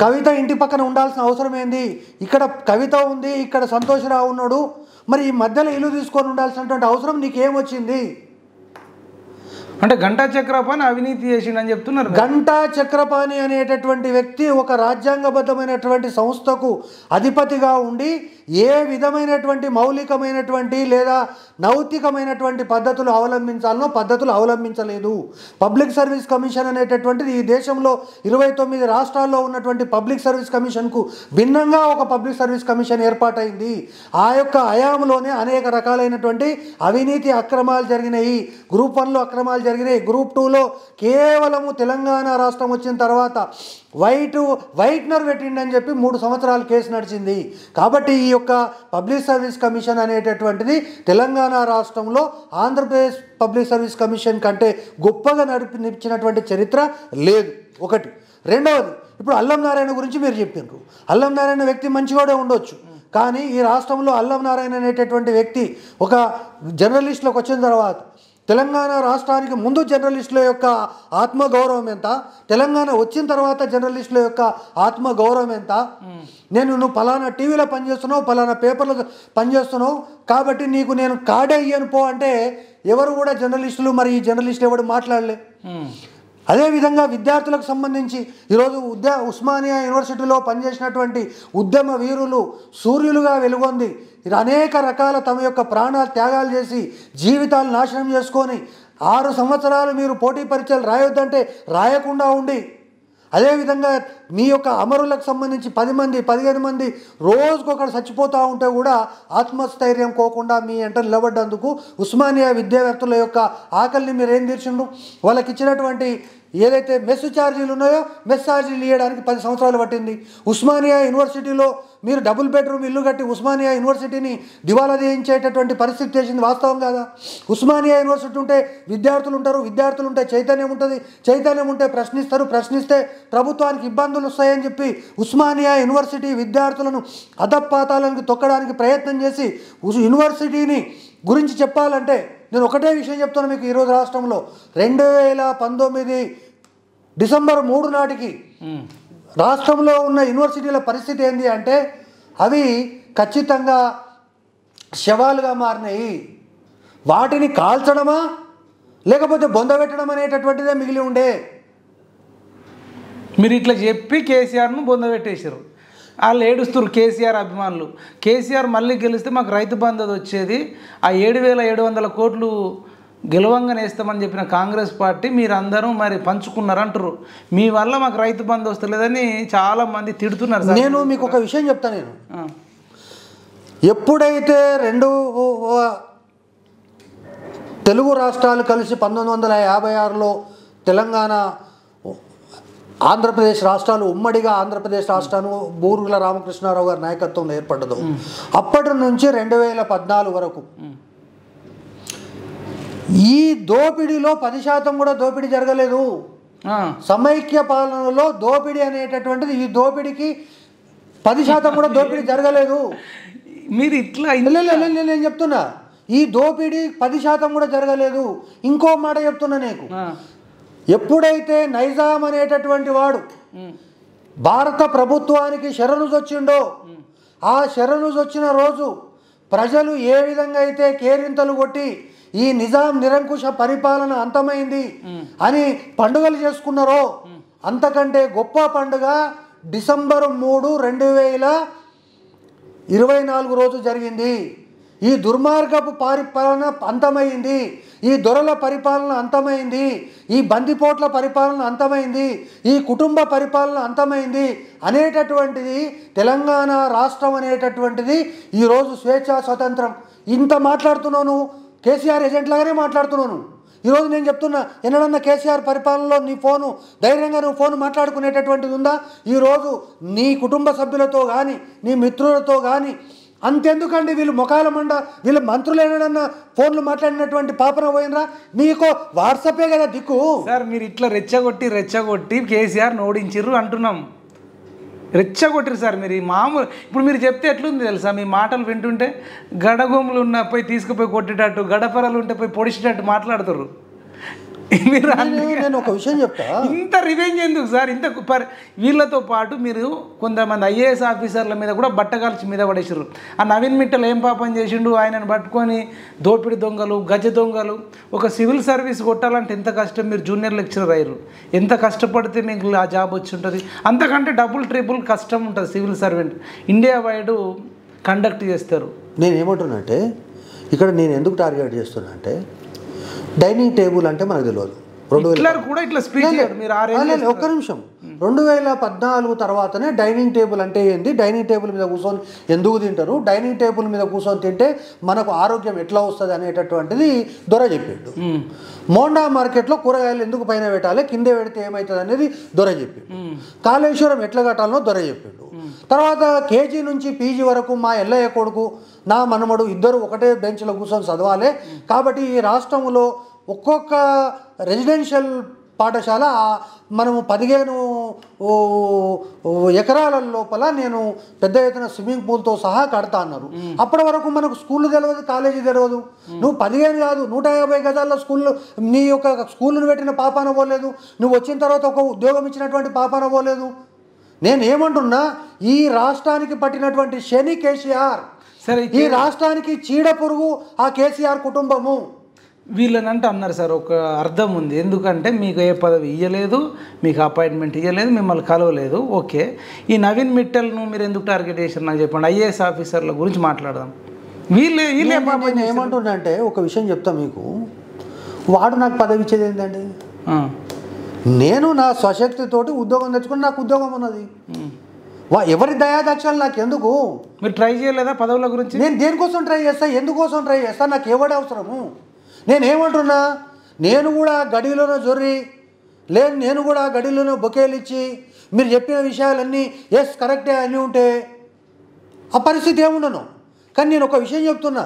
కవిత ఇంటి పక్కన ఉండాల్సిన అవసరం ఏంది? ఇక్కడ కవిత ఉంది, ఇక్కడ సంతోషరావు ఉన్నాడు, మరి ఈ మధ్యలో ఇల్లు తీసుకొని ఉండాల్సినటువంటి అవసరం నీకేమొచ్చింది? అంటే గంటా చక్రపాణి అవినీతి చేసిండని చెప్తున్నారు. గంటా చక్రపాణి అనేటటువంటి వ్యక్తి ఒక రాజ్యాంగబద్ధమైనటువంటి సంస్థకు అధిపతిగా ఉండి ఏ విధమైనటువంటి మౌలికమైనటువంటి లేదా నైతికమైనటువంటి పద్ధతులు అవలంబించాలనో పద్ధతులు అవలంబించలేదు. పబ్లిక్ సర్వీస్ కమిషన్ అనేటటువంటిది ఈ దేశంలో 29 రాష్ట్రాల్లో ఉన్నటువంటి పబ్లిక్ సర్వీస్ కమిషన్కు భిన్నంగా ఒక పబ్లిక్ సర్వీస్ కమిషన్ ఏర్పాటైంది. ఆ యొక్క హయాంలోనే అనేక రకాలైనటువంటి అవినీతి అక్రమాలు జరిగినాయి. గ్రూప్ 1లో అక్రమాలు జరిగినాయి. గ్రూప్ 2లో కేవలము తెలంగాణ రాష్ట్రం వచ్చిన తర్వాత వైట్నర్ పెట్టిండని చెప్పి 3 సంవత్సరాలు కేసు నడిచింది. కాబట్టి ఈ యొక్క పబ్లిక్ సర్వీస్ కమిషన్ అనేటటువంటిది తెలంగాణ రాష్ట్రంలో ఆంధ్రప్రదేశ్ పబ్లిక్ సర్వీస్ కమిషన్ కంటే గొప్పగా నడిపించినటువంటి చరిత్ర లేదు. ఒకటి. రెండవది, ఇప్పుడు అల్లం నారాయణ గురించి మీరు చెప్పినారు. అల్లం నారాయణ వ్యక్తి మంచిగానే ఉండొచ్చు, కానీ ఈ రాష్ట్రంలో అల్లం నారాయణ అనేటటువంటి వ్యక్తి ఒక జర్నలిస్టులకు వచ్చిన తర్వాత తెలంగాణ రాష్ట్రానికి ముందు జర్నలిస్టుల యొక్క ఆత్మగౌరవం ఎంత, తెలంగాణ వచ్చిన తర్వాత జర్నలిస్టుల యొక్క ఆత్మగౌరవం ఎంత? నువ్వు పలానా టీవీలో పనిచేస్తున్నావు, పలానా పేపర్లో పనిచేస్తున్నావు, కాబట్టి నీకు నేను కార్డే ఇయ్యను పో అంటే ఎవరు కూడా జర్నలిస్టులు, మరి ఈ జర్నలిస్టులు ఎవరు మాట్లాడలే. అదేవిధంగా విద్యార్థులకు సంబంధించి ఈరోజు ఉస్మానియా యూనివర్సిటీలో పనిచేసినటువంటి ఉద్యమ వీరులు సూర్యులుగా వెలుగొంది అనేక రకాల తమ యొక్క ప్రాణాలు త్యాగాలు చేసి జీవితాలు నాశనం చేసుకొని 6 సంవత్సరాలు మీరు పోటీ పరీక్షలు రాయొద్దంటే రాయకుండా ఉండి, అదేవిధంగా మీ యొక్క అమరులకు సంబంధించి 10 మంది 15 మంది రోజుకొకరు చచ్చిపోతూ ఉంటే కూడా ఆత్మస్థైర్యం కోకుండా మీ ఎంట నిలబడ్డందుకు ఉస్మానియా విద్యార్థుల యొక్క ఆకలిని మీరు ఏం తీర్చిండ్రు? వాళ్ళకి ఇచ్చినటువంటి ఏదైతే మెస్ ఛార్జీలు ఉన్నాయో మెస్ ఛార్జీలు ఇవ్వడానికి 10 సంవత్సరాలు పట్టింది. ఉస్మానియా యూనివర్సిటీలో మీరు డబుల్ బెడ్రూమ్ ఇల్లు కట్టి ఉస్మానియా యూనివర్సిటీని దివాలా చేయించేటటువంటి పరిస్థితి చేసింది వాస్తవం కాదా? ఉస్మానియా యూనివర్సిటీ ఉంటే విద్యార్థులు ఉంటారు, విద్యార్థులు ఉంటే చైతన్యం ఉంటుంది, చైతన్యం ఉంటే ప్రశ్నిస్తారు, ప్రశ్నిస్తే ప్రభుత్వానికి ఇబ్బందులు వస్తాయని చెప్పి ఉస్మానియా యూనివర్సిటీ విద్యార్థులను అధపాతాలకు తొక్కడానికి ప్రయత్నం చేసి యూనివర్సిటీని గురించి చెప్పాలంటే నేను ఒకటే విషయం చెప్తాను మీకు. ఈరోజు రాష్ట్రంలో 2019 డిసెంబర్ 3 నాటికి రాష్ట్రంలో ఉన్న యూనివర్సిటీల పరిస్థితి ఏంటి అంటే అవి ఖచ్చితంగా శవాలుగా మారినాయి. వాటిని కాల్చడమా లేకపోతే బొందబెట్టడం అనేటటువంటిదే మిగిలి ఉండే. మీరు ఇట్లా చెప్పి కేసీఆర్ను బొందబెట్టేశారు. వాళ్ళు ఏడుస్తారు కేసీఆర్ అభిమానులు. కేసీఆర్ మళ్ళీ గెలిస్తే మాకు రైతు బంధు వచ్చింది, ఆ 7,700 కోట్లు గెలవంగానే వేస్తామని చెప్పిన కాంగ్రెస్ పార్టీ మీరందరూ మరి పంచుకున్నారంటారు. మీ వల్ల మాకు రైతు బంధు వస్తలేదని చాలామంది తిడుతున్నారు. నేను మీకు ఒక విషయం చెప్తాను. నేను ఎప్పుడైతే 2 తెలుగు రాష్ట్రాలు కలిసి 1956లో తెలంగాణ ఆంధ్రప్రదేశ్ రాష్ట్రాలు ఉమ్మడిగా ఆంధ్రప్రదేశ్ రాష్ట్రాన్ని బూరుగుల రామకృష్ణారావు గారి నాయకత్వంలో ఏర్పడ్డదు. అప్పటి నుంచి 2014 వరకు ఈ దోపిడీలో 10% కూడా దోపిడీ జరగలేదు. సమైక్య పాలనలో దోపిడీ అనేటటువంటిది, ఈ దోపిడీకి 10% కూడా దోపిడీ జరగలేదు. మీరు ఇట్లా నేను చెప్తున్నా, ఈ దోపిడీ 10% కూడా జరగలేదు. ఇంకో మాట చెప్తున్నా నీకు. ఎప్పుడైతే నైజాం అనేటటువంటి వాడు భారత ప్రభుత్వానికి శరణుజొచ్చిండో, ఆ శరణుజొచ్చిన రోజు ప్రజలు ఏ విధంగా అయితే కేరింతలు కొట్టి ఈ నిజాం నిరంకుశ పరిపాలన అంతమైంది అని పండుగలు చేసుకున్నారో, అంతకంటే గొప్ప పండుగ డిసెంబర్ 3, 2024 రోజు జరిగింది. ఈ దుర్మార్గపు పరిపాలన అంతమైంది, ఈ దొరల పరిపాలన అంతమైంది, ఈ బందిపోట్ల పరిపాలన అంతమైంది, ఈ కుటుంబ పరిపాలన అంతమైంది అనేటటువంటిది తెలంగాణ రాష్ట్రం అనేటటువంటిది ఈరోజు స్వేచ్ఛా స్వతంత్రం. ఇంత మాట్లాడుతున్నాను, కేసీఆర్ ఏజెంట్ లాగానే మాట్లాడుతున్నాను. ఈరోజు నేను చెప్తున్నా, ఎన్నడన్నా కేసీఆర్ పరిపాలనలో నీ ఫోను ధైర్యంగా నువ్వు ఫోన్ మాట్లాడుకునేటటువంటిది ఉందా? ఈరోజు నీ కుటుంబ సభ్యులతో కానీ నీ మిత్రులతో కానీ అంతెందుకండి, వీళ్ళు మొఖాల మండ వీళ్ళు మంత్రులు ఏనాడన్నా ఫోన్లు మాట్లాడినటువంటి పాపన పోయినరా? మీకు వాట్సాపే కదా దిక్కు. సార్ మీరు ఇట్లా రెచ్చగొట్టి కేసీఆర్ని ఓడించిర్రు అంటున్నాం. రెచ్చగొట్టిరు సార్ మీరు. మామూలు ఇప్పుడు మీరు చెప్తే ఎట్లుంది తెలుసా, మీ మాటలు వింటుంటే గడగోములు ఉన్న పోయి తీసుకుపోయి కొట్టేటట్టు, గడపరలు ఉంటే పోయి పొడిచేటట్టు మాట్లాడుతుర్రు. మీరు నేను ఒక విషయం చెప్తా, ఇంత రివెంజ్ ఎందుకు సార్? ఇంత వీళ్ళతో పాటు మీరు కొంతమంది ఐఏఎస్ ఆఫీసర్ల మీద కూడా బట్టగాల్చి మీద పడేసారు. ఆ నవీన్ మిట్టల్ ఏం పాపం చేసిండు? ఆయనను పట్టుకొని దోపిడి దొంగలు, గజ దొంగలు. ఒక సివిల్ సర్వీస్ కొట్టాలంటే ఎంత కష్టం. మీరు జూనియర్ లెక్చరర్ అయ్యారు, ఎంత కష్టపడితే మీకు ఆ జాబ్ వచ్చి ఉంటుంది? అంతకంటే డబుల్ ట్రిపుల్ కష్టం ఉంటుంది. Civil servant India wide conduct చేస్తారు. నేను ఏమంటున్నా అంటే, ఇక్కడ నేను ఎందుకు టార్గెట్ చేస్తున్నా అంటే, డైనింగ్ టేబుల్ అంటే మనకు తెలియదు. ఒక్క నిమిషం, 2014 తర్వాతనే డైనింగ్ టేబుల్ అంటే ఏంది, డైనింగ్ టేబుల్ మీద కూర్చొని ఎందుకు తింటారు, డైనింగ్ టేబుల్ మీద కూర్చొని తింటే మనకు ఆరోగ్యం ఎట్లా వస్తుంది అనేటటువంటిది దొర చెప్పిండు. మోండా మార్కెట్లో కూరగాయలు ఎందుకు పైన పెట్టాలి, కింద పెడితే ఏమవుతుంది అనేది దొర చెప్పిండు. కాళేశ్వరం ఎట్లా కట్టాలనో దొర చెప్పిండు. తర్వాత కేజీ నుంచి పీజీ వరకు మా ఎల్లయ్య కొడుకు, నా మనమడు ఇద్దరు ఒకటే బెంచ్లో కూర్చొని చదవాలి. కాబట్టి ఈ రాష్ట్రంలో ఒక్కొక్క రెసిడెన్షియల్ పాఠశాల మనము 15 ఎకరాల లోపల నేను పెద్ద ఎత్తున స్విమ్మింగ్ పూల్తో సహా కడతా అన్నారు. అప్పటి వరకు మనకు స్కూళ్ళు తెలియదు, కాలేజీ తెలియదు. నువ్వు 15 కాదు 150 గజాల్లో స్కూళ్ళు, నీ యొక్క స్కూళ్ళను పెట్టిన పాపాన పోలేదు. నువ్వు వచ్చిన తర్వాత ఒక ఉద్యోగం ఇచ్చినటువంటి పాపాన పోలేదు. నేను ఏమంటున్నా, ఈ రాష్ట్రానికి పట్టినటువంటి శని కేసీఆర్, సరే ఈ రాష్ట్రానికి చీడ పురుగు ఆ కేసీఆర్ కుటుంబము. వీళ్ళనంటే అన్నారు సార్, ఒక అర్థం ఉంది. ఎందుకంటే మీకు ఏ పదవి ఇవ్వలేదు, మీకు అపాయింట్మెంట్ ఇవ్వలేదు, మిమ్మల్ని కలవలేదు. ఓకే, ఈ నవీన్ మిట్టల్ను మీరు ఎందుకు టార్గెట్ చేశారు నాకు చెప్పండి. ఐఏఎస్ ఆఫీసర్ల గురించి మాట్లాడదాం. వీళ్ళే ఏమంటున్నా అంటే, ఒక విషయం చెప్తా మీకు, వాడు నాకు పదవి ఇచ్చేది ఏంటండి? నేను నా స్వశక్తితోటి ఉద్యోగం తెచ్చుకుని నాకు ఉద్యోగం ఉన్నది. ఎవరి దయాదక్షాలు నాకు ఎందుకు? మీరు ట్రై చేయలేదా పదవుల గురించి? నేను దేనికోసం ట్రై చేస్తా, ఎందుకోసం ట్రై చేస్తా, నాకు ఎవడే అవసరము? నేనేమంటున్నా, నేను కూడా గడిలోనే జొర్రి లేదు, నేను కూడా గడిలోనే బొకేలు ఇచ్చి మీరు చెప్పిన విషయాలన్నీ ఎస్ కరెక్టే అని ఉంటే ఆ పరిస్థితి ఏముండను. కానీ నేను ఒక విషయం చెప్తున్నా,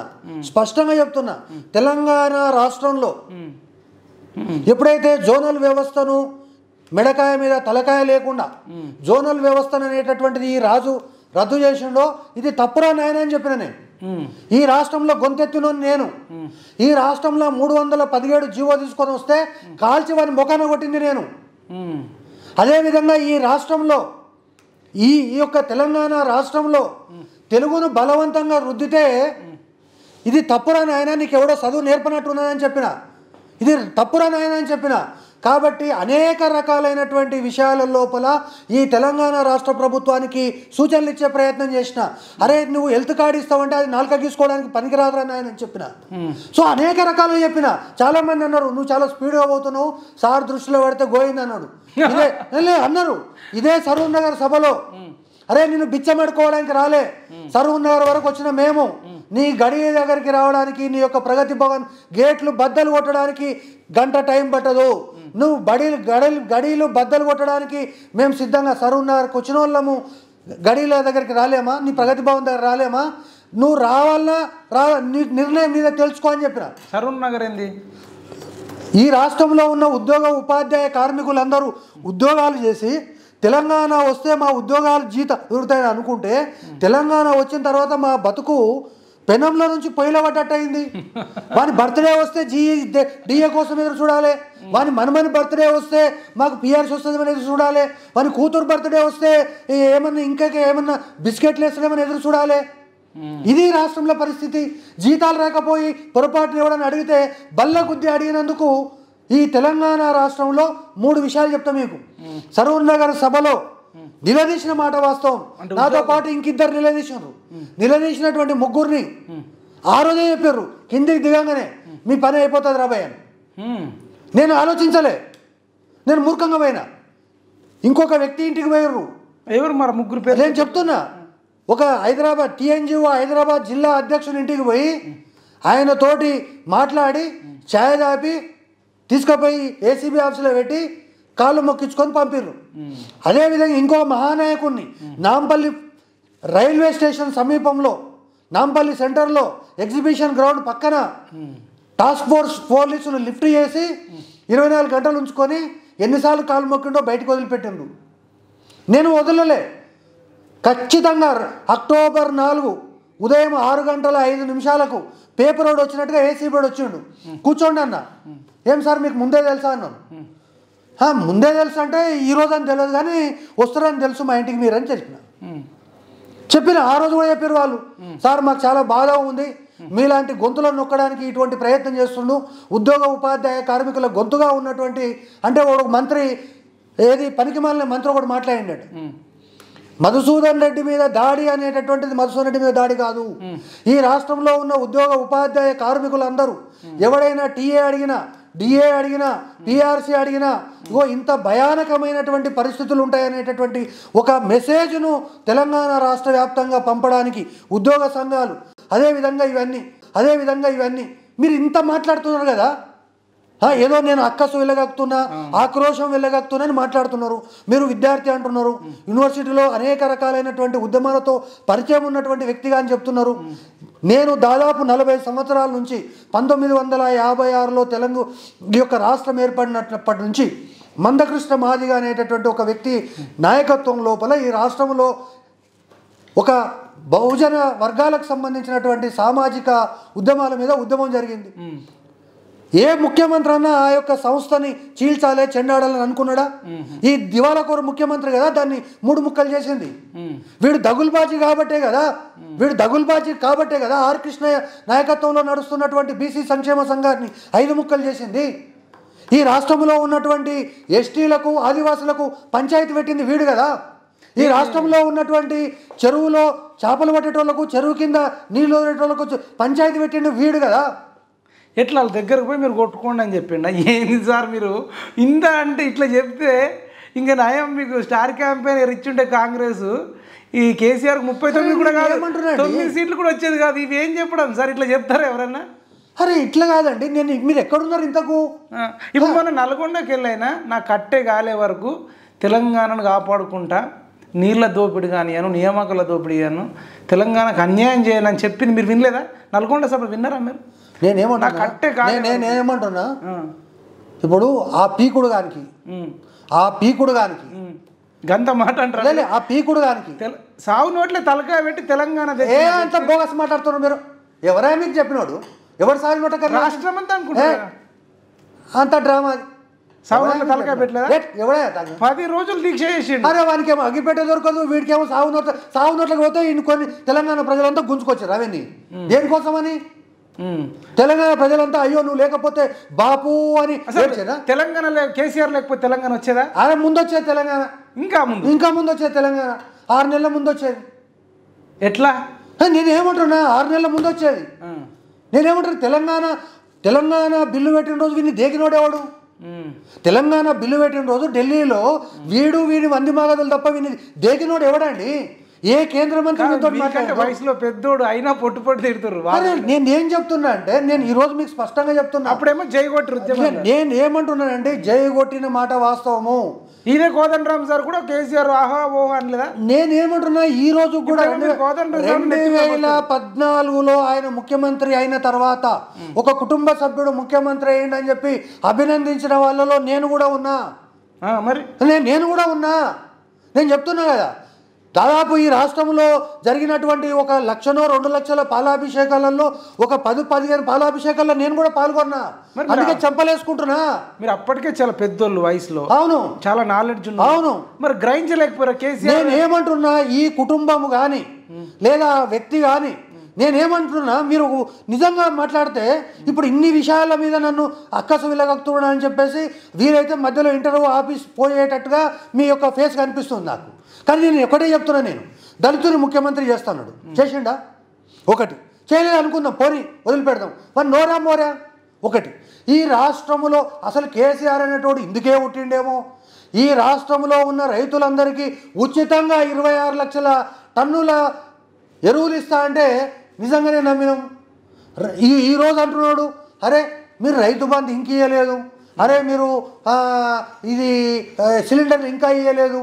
స్పష్టంగా చెప్తున్నా, తెలంగాణ రాష్ట్రంలో ఎప్పుడైతే జోనల్ వ్యవస్థను మెడకాయ మీద తలకాయ లేకుండా జోనల్ వ్యవస్థను అనేటటువంటిది ఈ రాజు రద్దు చేసిండో, ఇది తప్పురా నాయన అని చెప్పిన నేను. ఈ రాష్ట్రంలో గొంతెత్తిన నేను, ఈ రాష్ట్రంలో 317 జీవో తీసుకొని వస్తే కాల్చి వారి ముఖాన కొట్టింది నేను. అదేవిధంగా ఈ రాష్ట్రంలో ఈ యొక్క తెలంగాణ రాష్ట్రంలో తెలుగును బలవంతంగా రుద్దితే ఇది తప్పురా నాయన, నీకు ఎవడో చదువు నేర్పనట్టున్నదని చెప్పిన, ఇది తప్పురా నాయన అని చెప్పిన. కాబట్టి అనేక రకాలైనటువంటి విషయాల లోపల ఈ తెలంగాణ రాష్ట్ర ప్రభుత్వానికి సూచనలు ఇచ్చే ప్రయత్నం చేసిన. అరే నువ్వు హెల్త్ కార్డు ఇస్తావంటే అది నాలుక గీసుకోవడానికి పనికిరాదురా నాయన అని చెప్పిన. సో అనేక రకాలుగా చెప్పిన. చాలామంది అన్నారు నువ్వు చాలా స్పీడ్గా పోతున్నావు, సార్ దృష్టిలో పడితే గోయింది అన్నాడు. ఇదే అన్నారు ఇదే సరూర్ నగర్ సభలో. అరే నేను బిచ్చమెడుకోవడానికి రాలే, సరూర్ నగర్ వరకు వచ్చిన మేము నీ గడి దగ్గరికి రావడానికి, నీ యొక్క ప్రగతి భవన్ గేట్లు బద్దలు కొట్టడానికి గంట టైం పట్టదు. నువ్వు గడీలు బద్దలు కొట్టడానికి మేము సిద్ధంగా సరూర్ నగర్కి వచ్చిన వాళ్ళము, గడీల దగ్గరికి రాలేమా, నీ ప్రగతి భవన్ దగ్గర రాలేమా, నువ్వు రావాలన్నా నీ నిర్ణయం మీద తెలుసుకో అని చెప్పిన. సరూర్ నగర్ ఏంది? ఈ రాష్ట్రంలో ఉన్న ఉద్యోగ ఉపాధ్యాయ కార్మికులందరూ ఉద్యోగాలు చేసి తెలంగాణ వస్తే మా ఉద్యోగాలు జీతం దొరుకుతాయని అనుకుంటే, తెలంగాణ వచ్చిన తర్వాత మా బతుకు పెనంలో నుంచి పొయ్యిలో పడ్డట్టు అయింది. వాని బర్త్డే వస్తే డిఏ కోసం ఎదురు చూడాలి, వాని మనమని బర్త్డే వస్తే మాకు పిఆర్స్ వస్తుంది అని ఎదురు చూడాలి, వాని కూతురు బర్త్డే వస్తే ఏమన్నా ఇంకా ఏమన్నా బిస్కెట్లు వేస్తామని ఎదురు చూడాలి. ఇది రాష్ట్రంలో పరిస్థితి. జీతాలు రాకపోయి పొరపాటున ఎవడని అడిగితే బల్ల గుద్ది అడిగినందుకు ఈ తెలంగాణ రాష్ట్రంలో 3 విషయాలు చెప్తా మీకు. సరూర్ నగర్ సభలో నిలదీసిన మాట వాస్తవం. నాతో పాటు ఇంకిద్దరు నిలదీసినటువంటి 3 ఆ రోజే చెప్పారు కిందికి దిగంగానే మీ పని అయిపోతుంది రాబాయ్ అని. నేను ఆలోచించలే, నేను మూర్ఖంగా పోయినా. ఇంకొక వ్యక్తి ఇంటికి పోయారు. ఎవరు మరి 3 పేరు? నేను చెప్తున్నా, ఒక హైదరాబాద్ TNGO హైదరాబాద్ జిల్లా అధ్యక్షుని ఇంటికి పోయి ఆయనతోటి మాట్లాడి ఛాయ్ దాపి తీసుకుపోయి ACB ఆఫీసులో పెట్టి కాళ్ళు మొక్కించుకొని పంపిర్రు. అదేవిధంగా ఇంకో మహానాయకుడిని నాంపల్లి రైల్వే స్టేషన్ సమీపంలో, నాంపల్లి సెంటర్లో ఎగ్జిబిషన్ గ్రౌండ్ పక్కన టాస్క్ ఫోర్స్ పోలీసులు లిఫ్ట్ చేసి 24 గంటలు ఉంచుకొని ఎన్నిసార్లు కాళ్ళు మొక్కిండో బయటకు వదిలిపెట్టిండ్రు. నేను వదలలే. ఖచ్చితంగా అక్టోబర్ 4 ఉదయం 6 గంటల 5 నిమిషాలకు పేపర్ రోడ్ వచ్చినట్టుగా ACB వచ్చిండు. కూర్చోండి అన్న, ఏం సార్ మీకు ముందే తెలుసా అన్నాను. ముందే తెలుసు అంటే ఈరోజు అని తెలియదు కానీ వస్తారని తెలుసు మా ఇంటికి మీరని చెప్పిన ఆ రోజు కూడా చెప్పారు వాళ్ళు. సార్ మాకు చాలా బాధ ఉంది, మీలాంటి గొంతులను నొక్కడానికి ఇటువంటి ప్రయత్నం చేస్తుండు. ఉద్యోగ ఉపాధ్యాయ కార్మికుల గొంతుగా ఉన్నటువంటి అంటే ఒక మంత్రి ఏది పనికి మాలిన మంత్రి ఒకటి మాట్లాడిండట. మధుసూదన్ రెడ్డి మీద దాడి అనేటటువంటిది మధుసూదన్ రెడ్డి మీద దాడి కాదు. ఈ రాష్ట్రంలో ఉన్న ఉద్యోగ ఉపాధ్యాయ కార్మికులందరూ ఎవడైనా టీఏ అడిగినా, డిఏ అడిగినా, పిఆర్సీ అడిగినా ఇగో ఇంత భయానకమైనటువంటి పరిస్థితులు ఉంటాయనేటటువంటి ఒక మెసేజ్ను తెలంగాణ రాష్ట్ర వ్యాప్తంగా పంపడానికి ఉద్యోగ సంఘాలు అదేవిధంగా ఇవన్నీ మీరు ఇంత మాట్లాడుతున్నారు కదా. ఏదో నేను అక్కసు వెళ్ళగక్కుతున్నా, ఆక్రోశం వెళ్ళగక్కుతున్నా అని మాట్లాడుతున్నారు. మీరు విద్యార్థి అంటున్నారు, యూనివర్సిటీలో అనేక రకాలైనటువంటి ఉద్యమాలతో పరిచయం ఉన్నటువంటి వ్యక్తిగా అని చెప్తున్నారు. నేను దాదాపు 40 సంవత్సరాల నుంచి 1956లో ఈ యొక్క రాష్ట్రం ఏర్పడినప్పటి నుంచి మందకృష్ణ మాదిగ అనేటటువంటి ఒక వ్యక్తి నాయకత్వం లోపల ఈ రాష్ట్రంలో ఒక బహుజన వర్గాలకు సంబంధించినటువంటి సామాజిక ఉద్యమాల మీద ఉద్యమం జరిగింది. ఏ ముఖ్యమంత్రి అన్నా ఆ యొక్క సంస్థని చీల్చాలే చెండాడాలని అనుకున్నాడా? ఈ దివాలాకోరు ముఖ్యమంత్రి కదా దాన్ని 3 ముక్కలు చేసింది. వీడు దగుల్బాజీ కాబట్టే కదా ఆర్ కృష్ణయ్య నాయకత్వంలో నడుస్తున్నటువంటి బీసీ సంక్షేమ సంఘాన్ని 5 ముక్కలు చేసింది. ఈ రాష్ట్రంలో ఉన్నటువంటి ఎస్టీలకు ఆదివాసులకు పంచాయతీ పెట్టింది వీడు కదా. ఈ రాష్ట్రంలో ఉన్నటువంటి చెరువులో చేపలు పట్టేటోళ్లకు, చెరువు కింద నీళ్ళు వదిలేటోళ్లకు పంచాయతీ పెట్టింది వీడు కదా. ఎట్లా వాళ్ళ దగ్గరకు పోయి మీరు కొట్టుకోండి అని చెప్పిండా? ఏంది సార్ మీరు ఇంత అంటే ఇట్లా చెప్తే ఇంకా నయం. మీకు స్టార్ క్యాంపెయిన్ ఇచ్చుంటే కాంగ్రెస్ ఈ కేసీఆర్కి 39 కూడా కాదు, 9 సీట్లు కూడా వచ్చేది కాదు. ఇవి ఏం చెప్పడం సార్? ఇట్లా చెప్తారా ఎవరన్నా? అరే ఇట్లా కాదండి. మీరు ఎక్కడున్నారు ఇంతకు? ఇప్పుడు మన నల్గొండకి వెళ్ళైనా నా కట్టే కాలే వరకు తెలంగాణను కాపాడుకుంటా, నీళ్ళ దోపిడీ కానియాను, నియామకాల దోపిడీ కాను, తెలంగాణకు అన్యాయం చేయనని చెప్పింది మీరు వినలేదా? నల్గొండ సభ విన్నారా మీరు? నేనేమంటున్నా ఇప్పుడు ఆ పీకుడు గానికి గంత మాట అంటారు. ఆ పీకుడు గానికి సాగు నోట్లే తలకాయ పెట్టి తెలంగాణ అంత బోగస్ మాట్లాడుతున్నారు మీరు. ఎవరైనా మీకు చెప్పినోడు ఎవరు సాగు నోట రాష్ట్రం అంతా అనుకుంటారు అంత డ్రామా. సాగు నోట్ల తలకాయ పెట్టలేదా? ఎవడే 10 రోజులు దీక్ష చేసి అరే వానికి ఏమో అగ్గిపెట్టే దొరకదు, వీడికేమో సాగు నోట్లకు పోతే కొన్ని తెలంగాణ ప్రజలంతా గుంజుకొచ్చారు. అవన్నీ దేనికోసమని? తెలంగాణ ప్రజలంతా అయ్యో నువ్వు లేకపోతే బాపు అని తెలంగాణ కేసీఆర్ లేకపోతే తెలంగాణ వచ్చేదా? అరే ముందు వచ్చేది తెలంగాణ, ఇంకా ముందు వచ్చేది తెలంగాణ. 6 నెలల ముందు వచ్చేది. ఎట్లా? నేనేమంటున్నా 6 నెలల ముందు వచ్చేది. నేనేమంటున్నా తెలంగాణ బిల్లు పెట్టిన రోజు వీడిని దేకినోడేవాడు? తెలంగాణ బిల్లు పెట్టిన రోజు ఢిల్లీలో వీడి మంది మాగదులు తప్ప వీడిని దేకినోడు ఎవడండి? ఏ కేంద్ర మంత్రి వయసులో పెద్దోడు అయినా పొట్టు తిడుతున్నారు. నేనేం చెప్తున్నా అంటే నేను ఈ రోజు మీకు స్పష్టంగా చెప్తున్నా. అప్పుడేమో జై కొట్టి నేను ఏమంటున్నానంటే జై కొట్టిన మాట వాస్తవము. ఇదే కోదండరామ్ సార్ కూడా కేసీఆర్ ఆహా ఓహో అనలేదా? నేనేమంటున్నా ఈ రోజు కూడా 2014లో ఆయన ముఖ్యమంత్రి అయిన తర్వాత ఒక కుటుంబ సభ్యుడు ముఖ్యమంత్రి అయ్యింది అని చెప్పి అభినందించిన వాళ్ళలో నేను కూడా ఉన్నా. మరి నేను కూడా ఉన్నా. నేను చెప్తున్నా కదా, దాదాపు ఈ రాష్ట్రంలో జరిగినటువంటి 1 లక్షనో 2 లక్షల పాలాభిషేకాలలో ఒక 10-15 పాలాభిషేకాల్లో నేను కూడా పాల్గొన్నా. అందుకే చంపలేసుకుంటున్నా. మీరు అప్పటికే చాలా పెద్దోళ్ళు వయసులో. అవును, చాలా నాలెడ్జ్. అవును, మరి గ్రహించలేకపోయారా కేసీఆర్? నేను ఏమంటున్నా ఈ కుటుంబం కానీ లేదా వ్యక్తి కానీ నేనేమంటున్నా మీరు నిజంగా మాట్లాడితే ఇప్పుడు ఇన్ని విషయాల మీద నన్ను అక్కసు వెళ్ళగలుగుతున్నా అని చెప్పేసి వీరైతే మధ్యలో ఇంటర్వ్యూ ఆఫీస్ పోయేటట్టుగా మీ యొక్క ఫేస్ కనిపిస్తుంది నాకు. కానీ నేను ఒకటే చెప్తున్నా, నేను దళితుని ముఖ్యమంత్రి చేస్తాను. చేసిండా? ఒకటి. చేయలేదు అనుకుందాం, పోనీ వదిలిపెడదాం. మరి మోరా ఒకటి. ఈ రాష్ట్రంలో అసలు కేసీఆర్ అనేటోడు ఇందుకే పుట్టిండేమో. ఈ రాష్ట్రంలో ఉన్న రైతులందరికీ ఉచితంగా 26 లక్షల టన్నుల ఎరువులు ఇస్తా అంటే నిజంగానే నమ్మినాం. ఈరోజు అంటున్నాడు అరే మీరు రైతు బంధు ఇంక ఇవ్వలేదు, అరే మీరు ఇది సిలిండర్ ఇంకా ఇవ్వలేదు.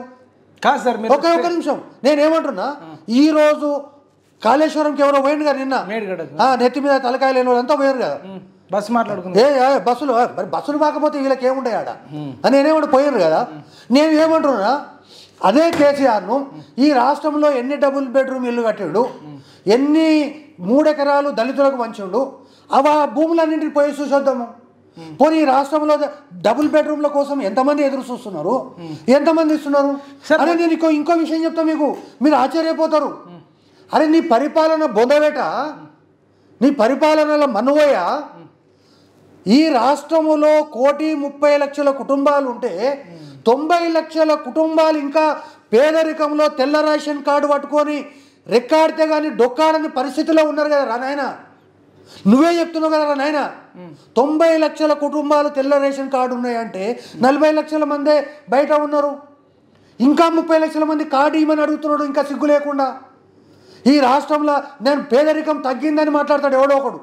కాదు సార్, ఒక నిమిషం. నేనేమంటున్నా, ఈరోజు కాళేశ్వరంకి ఎవరో పోయిండు కదా నిన్న, నెత్తి మీద తలకాయ లేని వాళ్ళంతా పోయారు కదా. బస్సు మాట్లాడుకున్నా బస్సులు మరి బస్సులు కాకపోతే వీళ్ళకి ఏముంటాయి ఆడ అని నేనేమంటే పోయారు కదా. నేను ఏమంటున్నా, అదే కేసీఆర్ను ఈ రాష్ట్రంలో ఎన్ని డబుల్ బెడ్రూమ్ ఇల్లు కట్టాడు, ఎన్ని 3 ఎకరాలు దళితులకు పంచాడు, ఆ భూములన్నింటికి పోయి చూసొద్దాము. పోనీ ఈ రాష్ట్రంలో డబుల్ బెడ్రూమ్ల కోసం ఎంతమంది ఎదురు చూస్తున్నారు, ఎంతమంది ఇస్తున్నారు? అరే నేను ఇంకో విషయం చెప్తా మీకు, మీరు ఆశ్చర్యపోతారు. అరే నీ పరిపాలన బొందవేట, నీ పరిపాలనలో మనువయ. ఈ రాష్ట్రములో 1,30,00,000 కుటుంబాలు ఉంటే 90 లక్షల కుటుంబాలు ఇంకా పేదరికంలో తెల్ల రేషన్ కార్డు పట్టుకొని రెక్కాడితే కానీ డొక్కాడని పరిస్థితిలో ఉన్నారు కదా రా నాయన. నువ్వే చెప్తున్నావు కదా రా నాయన. 90 లక్షల కుటుంబాలు తెల్ల రేషన్ కార్డు ఉన్నాయంటే 40 లక్షల మందే బయట ఉన్నారు. ఇంకా 30 లక్షల మంది కార్డు ఇవ్వమని అడుగుతున్నాడు ఇంకా సిగ్గు లేకుండా. ఈ రాష్ట్రంలో నేను పేదరికం తగ్గిందని మాట్లాడతాడు ఎవడో ఒకడు.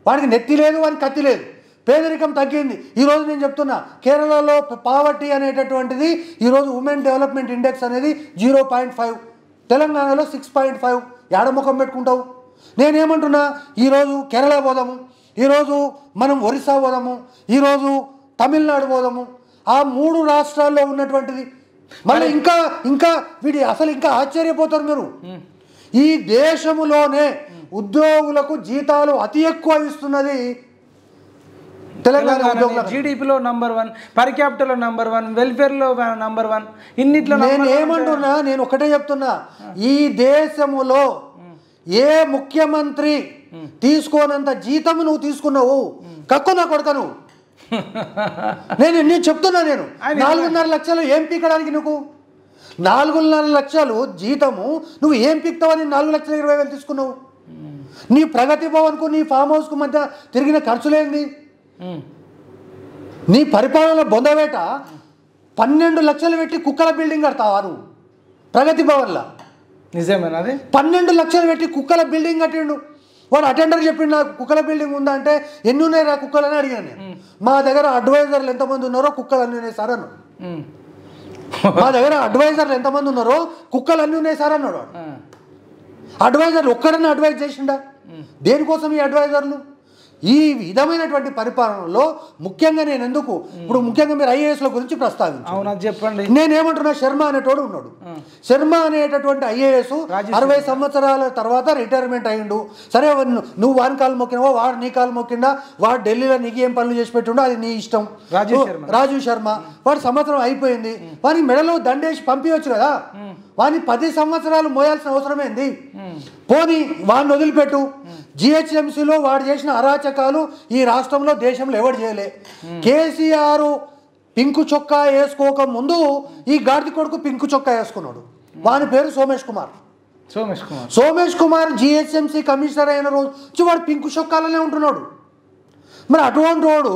వాడికి నెత్తి లేదు, వాడికి కత్తి లేదు. పేదరికం తగ్గింది. ఈరోజు నేను చెప్తున్నా, కేరళలో పావర్టీ అనేటటువంటిది ఈరోజు ఉమెన్ డెవలప్మెంట్ ఇండెక్స్ అనేది 0.5, తెలంగాణలో 6.5. ఏడ ముఖం పెట్టుకుంటావు? నేనేమంటున్నా, ఈరోజు కేరళ పోదాము, ఈరోజు మనం ఒరిస్సా పోదాము, ఈరోజు తమిళనాడు పోదాము. ఆ 3 రాష్ట్రాల్లో ఉన్నటువంటిది మళ్ళీ ఇంకా వీడి అసలు ఇంకా ఆశ్చర్యపోతారు మీరు. ఈ దేశములోనే ఉద్యోగులకు జీతాలు అతి ఎక్కువ ఇస్తున్నది తెలంగాణ. జీడిపిలో నంబర్ 1, పర్ క్యాపిటల్లో నంబర్ 1, వెల్ఫేర్లో నంబర్ 1. ఇన్నిట్లో నేను ఏమంటున్నా, నేను ఒకటే చెప్తున్నా, ఈ దేశములో ఏ ముఖ్యమంత్రి తీసుకోనంత జీతం నువ్వు తీసుకున్నావు. కక్కు నా కొడుక నువ్వు. నేను చెప్తున్నా, నేను 4.5 లక్షలు ఏం పీకడానికి నువ్వు 4.5 లక్షలు జీతము నువ్వు ఏం పీక్తావని 4,20,000 తీసుకున్నావు. నీ ప్రగతి భవన్కు నీ ఫామ్ హౌస్కు మధ్య తిరిగిన ఖర్చులేంది? నీ పరిపాలన బొందవేట 12 లక్షలు పెట్టి కుక్కల బిల్డింగ్ కడతావా నువ్వు ప్రగతి భవన్లో? నిజమేనా? అది 12 లక్షలు పెట్టి కుక్కల బిల్డింగ్ కట్టిండు. వాడు అటెండర్ చెప్పిండు నాకు కుక్కల బిల్డింగ్ ఉందా అంటే ఎన్ని ఉన్నాయి రా కుక్కలు అని అడిగాను నేను. మా దగ్గర అడ్వైజర్లు ఎంతమంది ఉన్నారో కుక్కలు అన్నీ ఉన్నాయి సార్ అన్నాడు. మా దగ్గర అడ్వైజర్లు ఎంతమంది ఉన్నారో కుక్కలు అన్నీ ఉన్నాయి సార్ అన్నాడు. అడ్వైజర్లు ఒక్కడన్నా అడ్వైజ్ చేసిండా? దేనికోసం ఈ అడ్వైజర్లు? ఈ విధమైనటువంటి పరిపాలనలో ముఖ్యంగా నేను ఎందుకు ఇప్పుడు ముఖ్యంగా మీరు ఐఏఎస్ల గురించి ప్రస్తావించారు. చెప్పండి. నేనేమంటున్నా, శర్మ అనేటోడు ఉన్నాడు. శర్మ అనేటటువంటి ఐఏఎస్ 60 సంవత్సరాల తర్వాత రిటైర్మెంట్ అయ్యిండు. సరే నువ్వు వాని కాలు మొక్కినావో వాడు నీ కాలు మొక్కిండా, వాడు ఢిల్లీలో నీకు ఏం పనులు చేసి పెట్టిండో అది నీ ఇష్టం. రాజీవ్ శర్మ వాడి సంవత్సరం అయిపోయింది, వానికి మెడలో దండేసి పంపించవచ్చు కదా. వాని 10 సంవత్సరాలు మోయాల్సిన అవసరమేంది? పోనీ వాడిని వదిలిపెట్టు. జిహెచ్ఎంసీలో వాడు చేసిన అరాచకాలు ఈ రాష్ట్రంలో దేశంలో ఎవరు చేయలే. కేసీఆర్ పింకు చొక్కా వేసుకోక ముందు ఈ గాడిద కొడుకు పింకు చొక్కా వేసుకున్నాడు. వాని పేరు సోమేష్ కుమార్ జిహెచ్ఎంసీ కమిషనర్ అయిన రోజు వాడు పింకు చొక్కాలనే ఉంటున్నాడు. మరి అటువంటి వాడు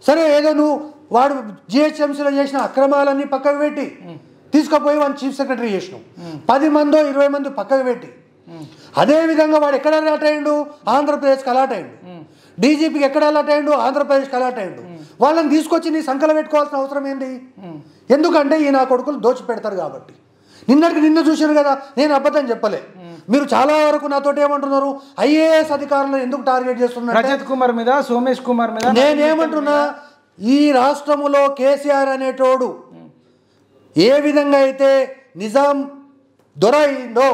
సరే ఏదో నువ్వు వాడు జిహెచ్ఎంసీలో చేసిన అక్రమాలన్నీ పక్కకు పెట్టి తీసుకుపోయి వాడిని చీఫ్ సెక్రటరీ చేసినావు. 10 మందో 20 మంది పక్కకు పెట్టి అదేవిధంగా వాడు ఎక్కడ అలాట్ అయ్యిండు? ఆంధ్రప్రదేశ్కి అలాట్ అయ్యిండు. డీజీపీకి ఎక్కడ అలాట్ అయ్యిండు? ఆంధ్రప్రదేశ్కి అలాట్ అయ్యిండు. వాళ్ళని తీసుకొచ్చి నీ సంకల పెట్టుకోవాల్సిన అవసరం ఏంటి? ఎందుకంటే ఈ నా కొడుకులు దోచి పెడతారు కాబట్టి. నిన్న చూశారు కదా, నేను అబద్ధం చెప్పలే. మీరు చాలా వరకు నాతోటి ఏమంటున్నారు, ఐఏఎస్ అధికారులను ఎందుకు టార్గెట్ చేస్తున్నారు? రజత్ కుమార్ మీద, సోమేష్ కుమార్ మీద. నేనేమంటున్నా, ఈ రాష్ట్రములో కేసీఆర్ అనేటోడు ఏ విధంగా అయితే నిజాం దొర అయిందో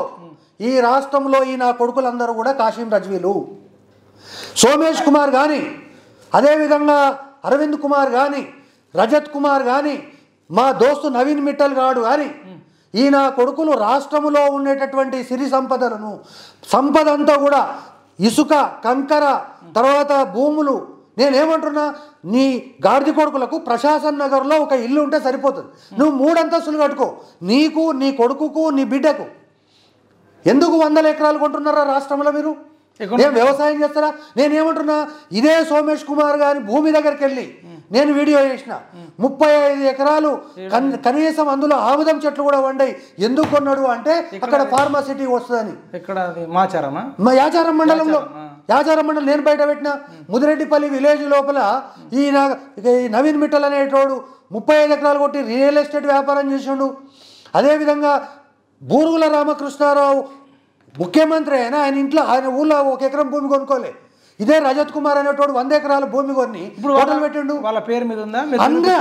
ఈ రాష్ట్రంలో ఈ నా కొడుకులందరూ కూడా కాశీం రజ్వీలు. సోమేష్ కుమార్ కానీ, అదేవిధంగా అరవింద్ కుమార్ కానీ, రజత్ కుమార్ కానీ, మా దోస్తు నవీన్ మిట్టల్ గాడు కానీ, ఈ నా కొడుకులు రాష్ట్రంలో ఉండేటటువంటి సిరి సంపద అంతా కూడా ఇసుక, కంకర, తర్వాత భూములు. నేనేమంటున్నా, నీ గాడిద కొడుకులకు ప్రశాసన్ నగర్లో ఒక ఇల్లు ఉంటే సరిపోతుంది. నువ్వు 3 అంతస్తులు కట్టుకో, నీకు, నీ కొడుకుకు, నీ బిడ్డకు. ఎందుకు 100 ఎకరాలు కొంటున్నారా రాష్ట్రంలో? మీరు ఏం వ్యవసాయం చేస్తారా? నేనేమంటున్నా, ఇదే సోమేష్ కుమార్ గారి భూమి దగ్గరికి వెళ్ళి నేను వీడియో చేసిన 35 ఎకరాలు కనీసం అందులో ఆముదం చెట్లు కూడా వండాయి. ఎందుకు కొన్నాడు అంటే అక్కడ ఫార్మాసిటీ వస్తుందని. యాచారం మండలంలో నేను బయట పెట్టిన ముదిరెడ్డిపల్లి విలేజ్ లోపల ఈ నవీన్ మిట్టల్ అనేటోడు 35 ఎకరాలు కొట్టి రియల్ ఎస్టేట్ వ్యాపారం చేసిండు. అదేవిధంగా బూరుగుల రామకృష్ణారావు ముఖ్యమంత్రి అయినా ఆయన ఊళ్ళో 1 ఎకరం భూమి కొనుక్కోలే. ఇదే రజత్ కుమార్ అనేటోడు 100 ఎకరాల భూమి కొని హోటల్ పెట్టిండు. వాళ్ళ పేరు మీద ఉందా?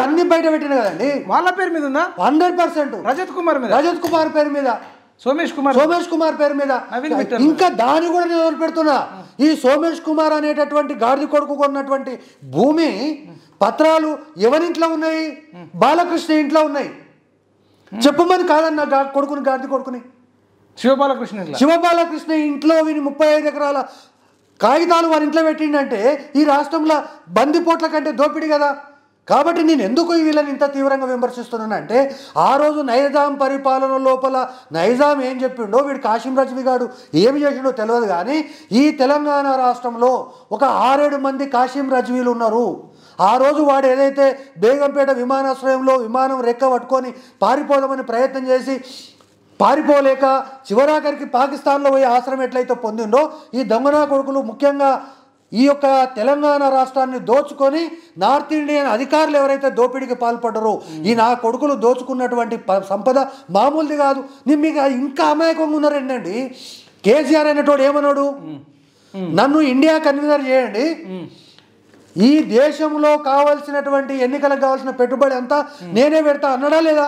అన్ని బయట పెట్టిన కదండి. వాళ్ళ పేరు మీద ఉందా? 100%. రజత్ కుమార్ పేరు మీద, సోమేష్ కుమార్ పేరు మీద. ఇంకా దాన్ని కూడా నేను పెడుతున్నా. ఈ సోమేష్ కుమార్ అనేటటువంటి గాడిద కొడుకు కొన్నటువంటి భూమి పత్రాలు ఎవరింట్లో ఉన్నాయి? బాలకృష్ణ ఇంట్లో ఉన్నాయి. చెప్పమని కాదన్న కొడుకుని, గాడిద కొడుకుని శివబాలకృష్ణ ఇంట్లో వీని 35 ఎకరాల కాగితాలు వారి ఇంట్లో పెట్టిండంటే ఈ రాష్ట్రంలో బందిపోట్ల కంటే దోపిడీ కదా. కాబట్టి నేను ఎందుకు వీళ్ళని ఇంత తీవ్రంగా విమర్శిస్తున్నానంటే ఆ రోజు నైజాం పరిపాలన లోపల నైజాం ఏం చెప్పిండో వీడు కాశీం రజ్వీ గారు ఏమి చేసిండో తెలియదు. కానీ ఈ తెలంగాణ రాష్ట్రంలో ఒక 6-7 మంది కాశీం రజ్వీలు ఉన్నారు. ఆ రోజు వాడు ఏదైతే బేగంపేట విమానాశ్రయంలో విమానం రెక్క పట్టుకొని పారిపోదామని ప్రయత్నం చేసి పారిపోలేక చివరాఖరికి పాకిస్తాన్లో పోయి ఆశ్రయం ఎట్లయితే పొందిండో ఈ దొంగనా కొడుకులు ముఖ్యంగా ఈ యొక్క తెలంగాణ రాష్ట్రాన్ని దోచుకొని నార్త్ ఇండియన్ అధికారులు ఎవరైతే దోపిడీకి పాల్పడ్డారో ఈ నా కొడుకులు దోచుకున్నటువంటి సంపద మామూలుది కాదు. నేను మీకు ఇంకా అమాయకంగా ఉన్నారండి. కేసీఆర్ అనేటోడు ఏమన్నాడు? నన్ను ఇండియా కన్వీనర్ చేయండి, ఈ దేశంలో కావాల్సినటువంటి ఎన్నికలకు కావాల్సిన పెట్టుబడి అంతా నేనే పెడతా అన్నాడా లేదా?